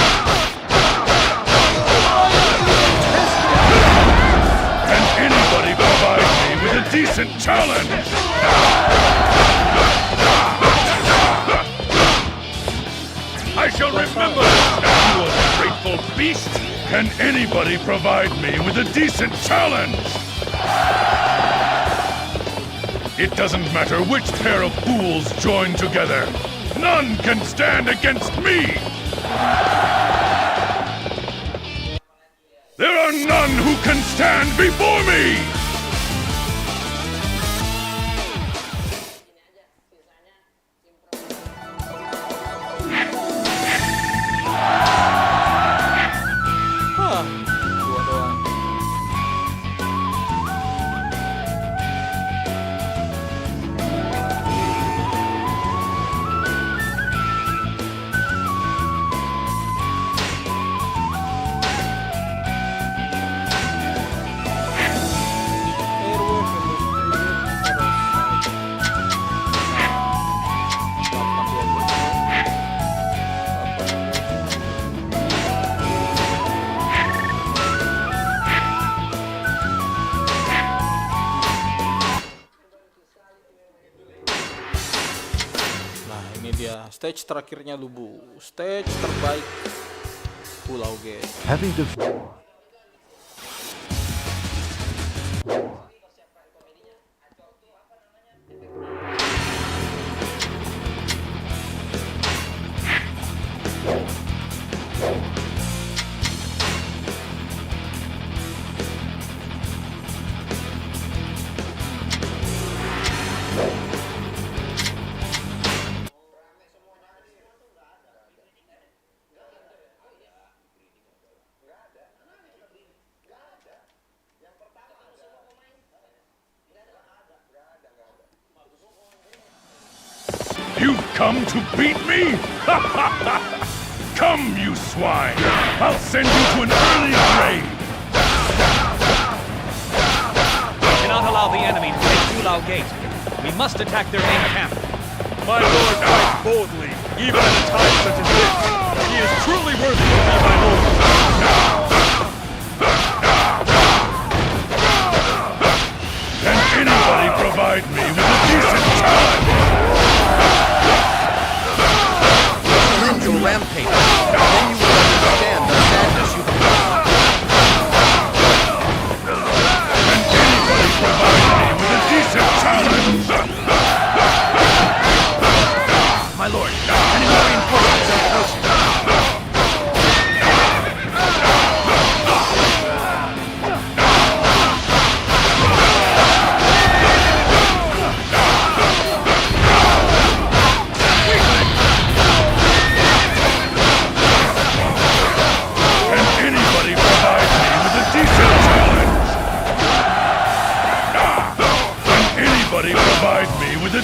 Can anybody provide me with a decent challenge? I shall remember this, you ungrateful beast! Can anybody provide me with a decent challenge? It doesn't matter which pair of fools join together. None can stand against me! There are none who can stand before me! Dua doang. Nah, ini dia stage terakhirnya Lu Bu. Stage terbaik Pulau G. Having to You've come to beat me? Come, you swine! I'll send you to an early grave! We cannot allow the enemy to take Pulau Gate. We must attack their main camp. My lord fights boldly, even at a time such as this. He is truly worthy to be my lord. Can anybody provide me with a decent challenge? End your rampage. Then you will understand the sadness you have caused. Can anybody provide me with a decent challenge? My lord, enemy reinforcements are approaching.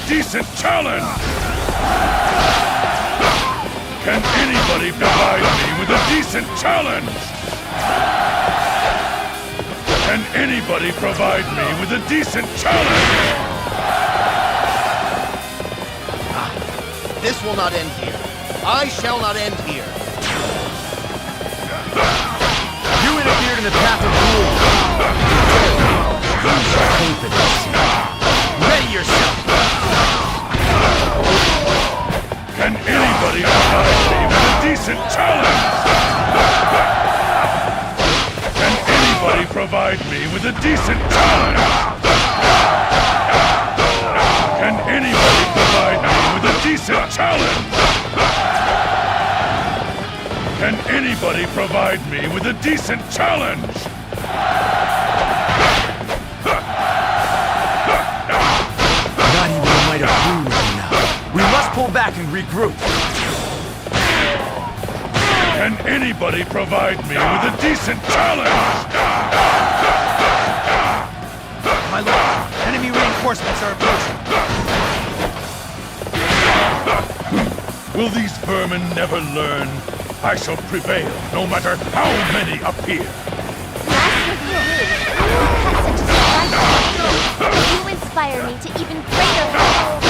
Decent challenge! Can anybody provide me with a decent challenge? Can anybody provide me with a decent challenge? This will not end here. I shall not end here. You interfered in the path of rule. You shall pay for this. Ready yourself. Can anybody provide me with a decent challenge? Can anybody provide me with a decent challenge? Can anybody provide me with a decent challenge? Can anybody provide me with a decent challenge? Not even a mite of blue right now. We must pull back and regroup. Can Can anybody provide me with a decent challenge? My lord, enemy reinforcements are approaching. Will these vermin never learn? I shall prevail, no matter how many appear. You inspire me to even greater heights.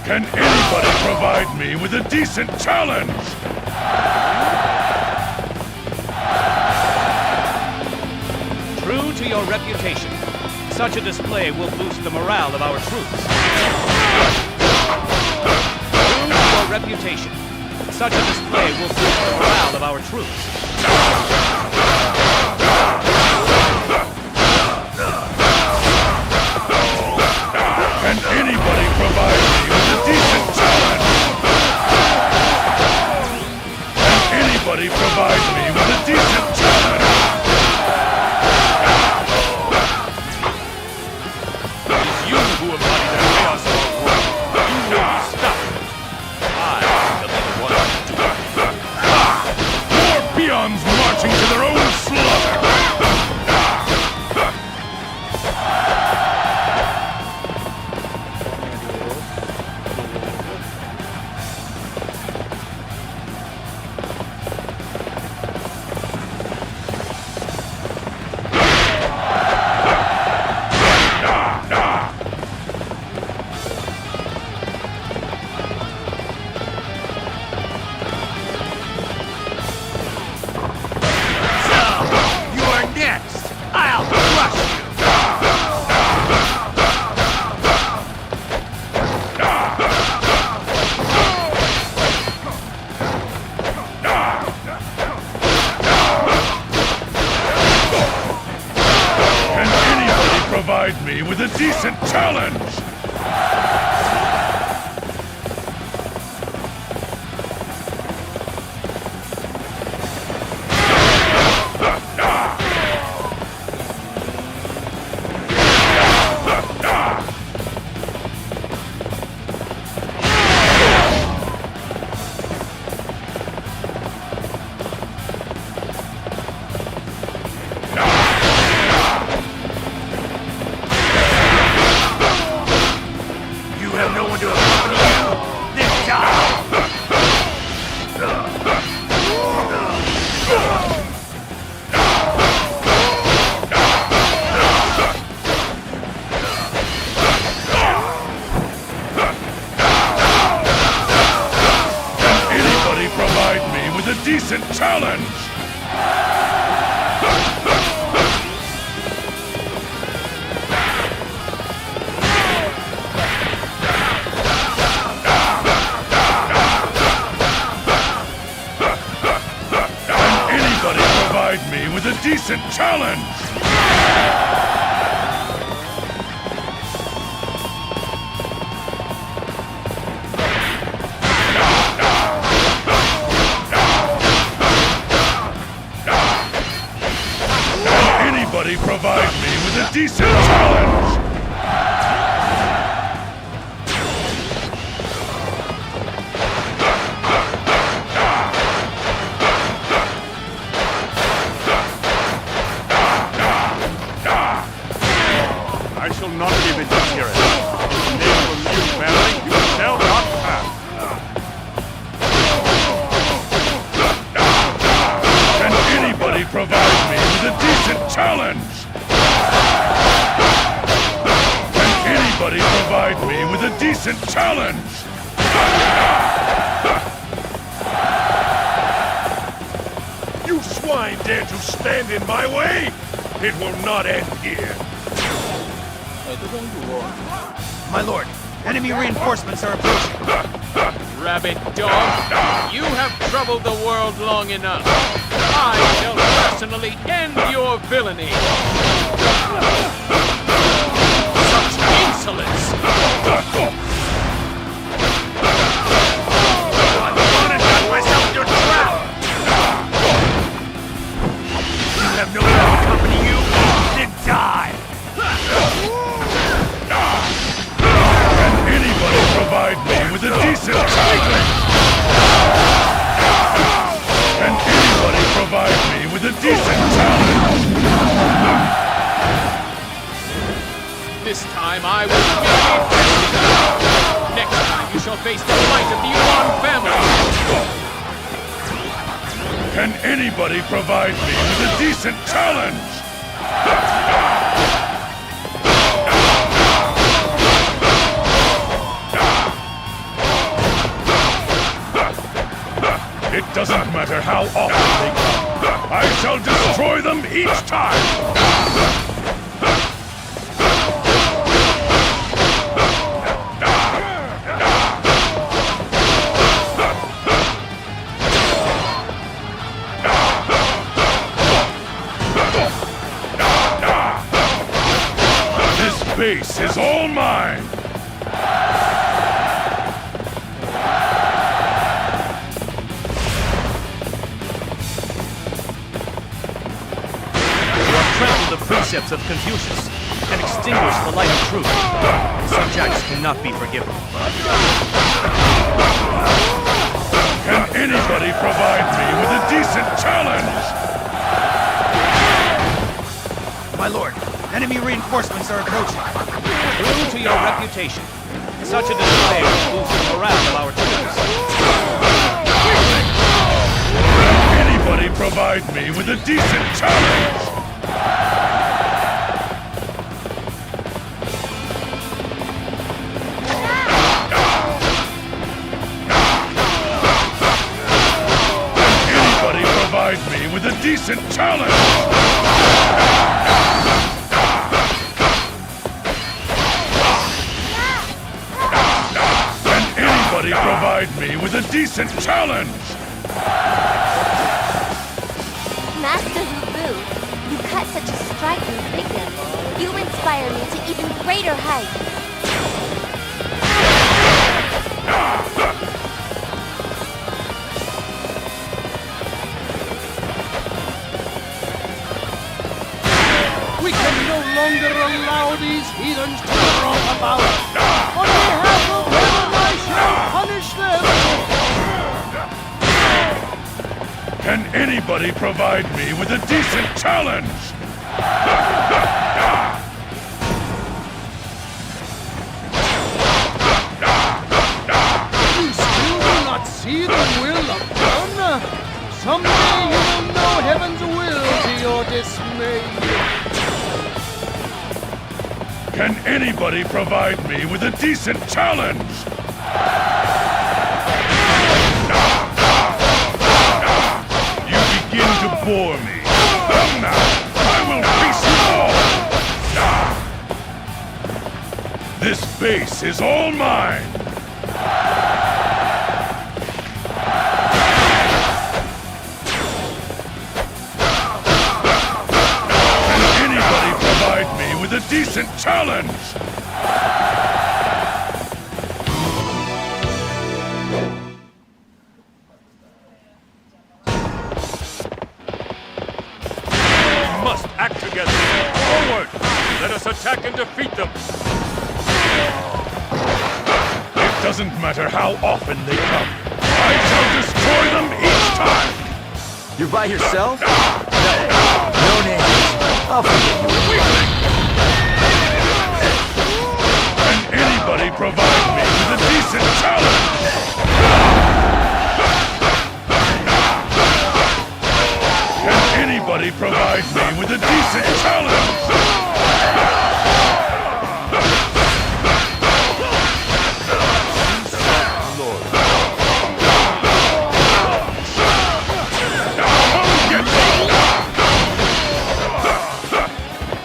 Can anybody provide me with a decent challenge? True to your reputation, such a display will boost the morale of our troops. True to your reputation, such a display will boost the morale of our troops. Can anybody provide me with a decent challenge? Can anybody provide me with a decent challenge? It is you who embody the chaos of our world. You will be stopped. I shall be the one to do it. More peons marching to their own slaughter! Provide me with a decent challenge! Decent challenge! Can anybody provide me with a decent challenge? Provide me with a decent challenge! I shall not give it to tyranny. Name from you, family, you shall not pass. Can anybody provide me with a decent challenge? Can anybody provide me with a decent challenge? You swine dare to stand in my way? It will not end here. My lord, enemy reinforcements are approaching. Rabbit dog, you have troubled the world long enough. I shall personally end your villainy. Such insolence! I'm gonna got myself in your trap! You have no better company, you! Then die! Can anybody provide me with a decent challenge? time, I will be next time, you shall face the might of the Yuan family. Can anybody provide me with a decent challenge? It doesn't matter how often they come. I shall destroy them each time! This base is all mine! The precepts of Confucius and extinguish the light of truth. Such acts cannot be forgiven. Can anybody provide me with a decent challenge? My lord, enemy reinforcements are approaching. True to your reputation, such a display will boost the morale of our troops. Can anybody provide me with a decent challenge? Provide me with a decent challenge! Can anybody provide me with a decent challenge? Master Lu Bu, you cut such a striking figure. You inspire me to even greater heights. We can no longer allow these heathens to roam about. On behalf of heaven, I shall punish them. Can anybody provide me with a decent challenge? You still do not see the will of God? Someday you will know heaven's will to your dismay. Can anybody provide me with a decent challenge? You begin to bore me. Come now, I will face you all! This base is all mine! Can anybody provide me with a decent challenge? We must act together. Forward! Let us attack and defeat them. It doesn't matter how often they come. I shall destroy them each time! You're by yourself? No names. I'll forgive you. Can anybody provide me with a decent challenge? Can anybody provide me with a decent challenge?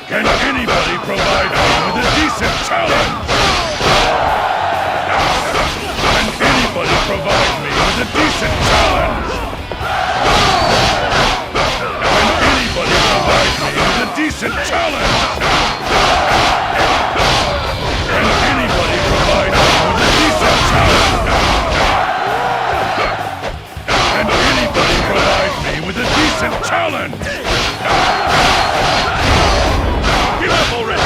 Can anybody provide me with a decent challenge? Can anybody provide me with a decent challenge? Can anybody provide me with a decent challenge? Can anybody provide me with a decent challenge? Can anybody provide me with a decent challenge? Give up already!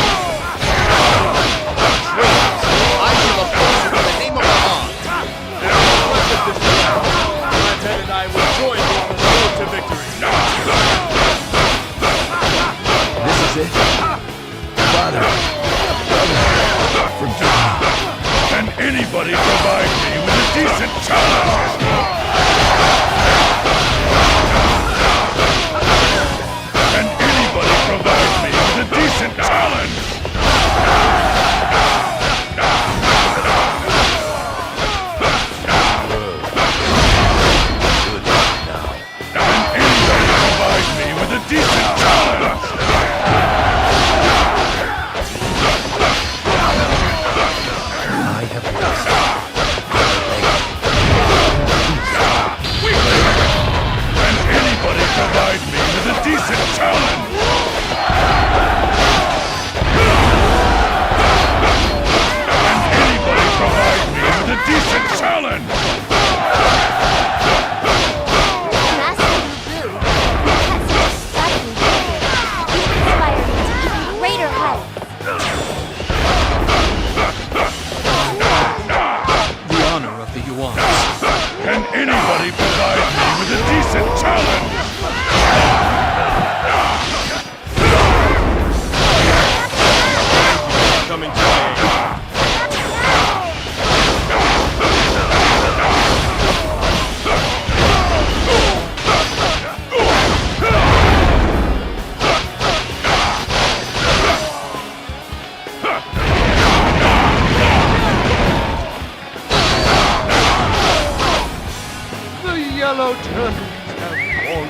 fellow turtles have fallen.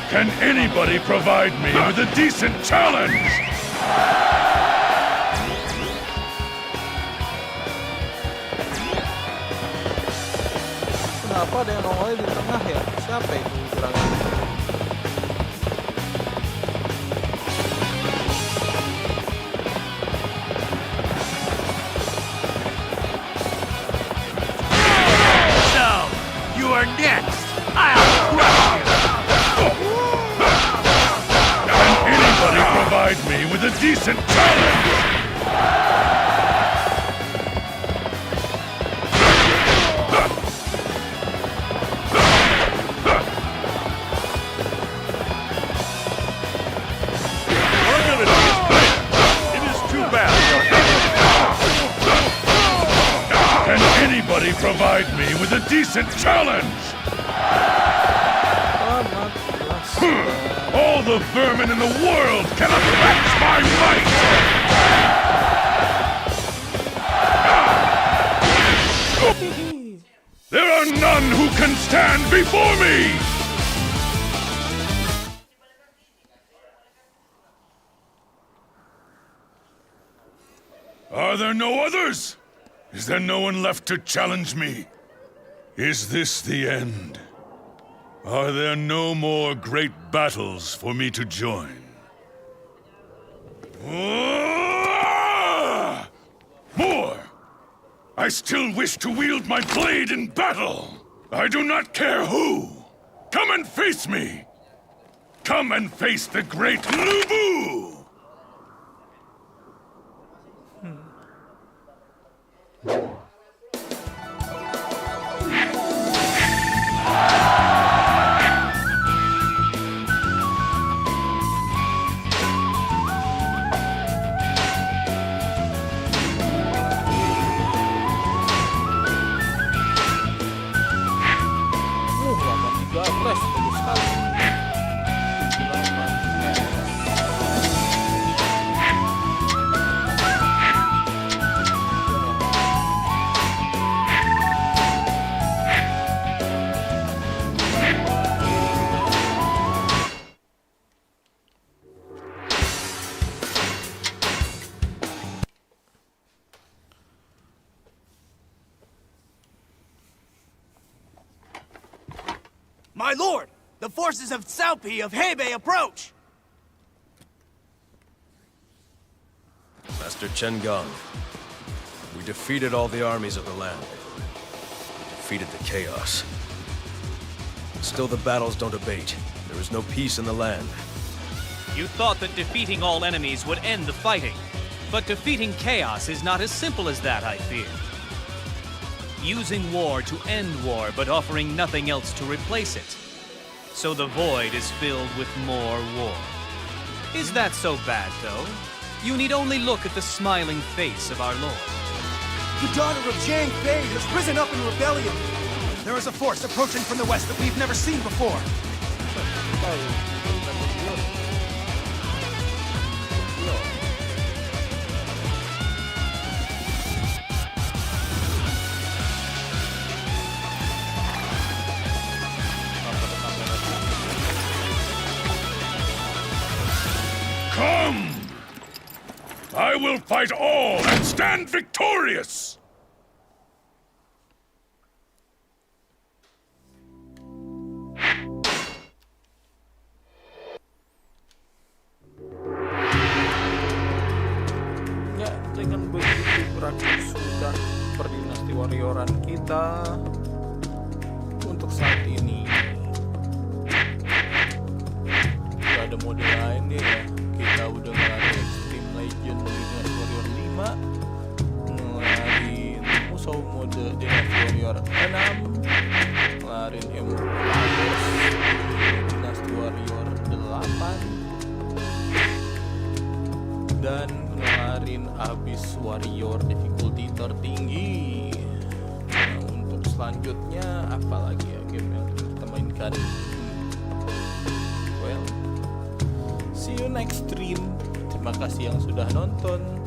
Can anybody provide me with a decent challenge? Kenapa ada yang nongol di tengah ya? Siapa itu gerangan? So, you are next. I'll crush you. Can anybody provide me with a decent challenge? Provide me with a decent challenge! All the vermin in the world cannot match my might! There are none who can stand before me! Are there no others? Is there no one left to challenge me? Is this the end? Are there no more great battles for me to join? More! I still wish to wield my blade in battle! I do not care who! Come and face me! Come and face the great Lu Bu! My lord, the forces of Saupi of Hebei approach! Master Chen Gong, we defeated all the armies of the land. We defeated the chaos. Still, the battles don't abate. There is no peace in the land. You thought that defeating all enemies would end the fighting. But defeating chaos is not as simple as that, I fear. Using war to end war, but offering nothing else to replace it. So the void is filled with more war. Is that so bad, though? You need only look at the smiling face of our Lord. The daughter of Jiang Fei has risen up in rebellion. There is a force approaching from the west that we've never seen before. Come! I will fight all and stand victorious! Ya, dengan begitu berakhir sudah Dynasty Warrioran kita untuk saat ini. Gak ada mode lain deh ya. Kita udah ngelarin Extreme Legend Dynasty Warrior 5, ngelarin musuh mode Dynasty Warrior 6, ngelarin Empires Dynasty Warrior 8, dan ngelarin Abyss Warrior difficulty tertinggi. Nah, untuk selanjutnya apalagi ya game yang kita mainkan? Well, see you next stream. Terima kasih yang sudah nonton.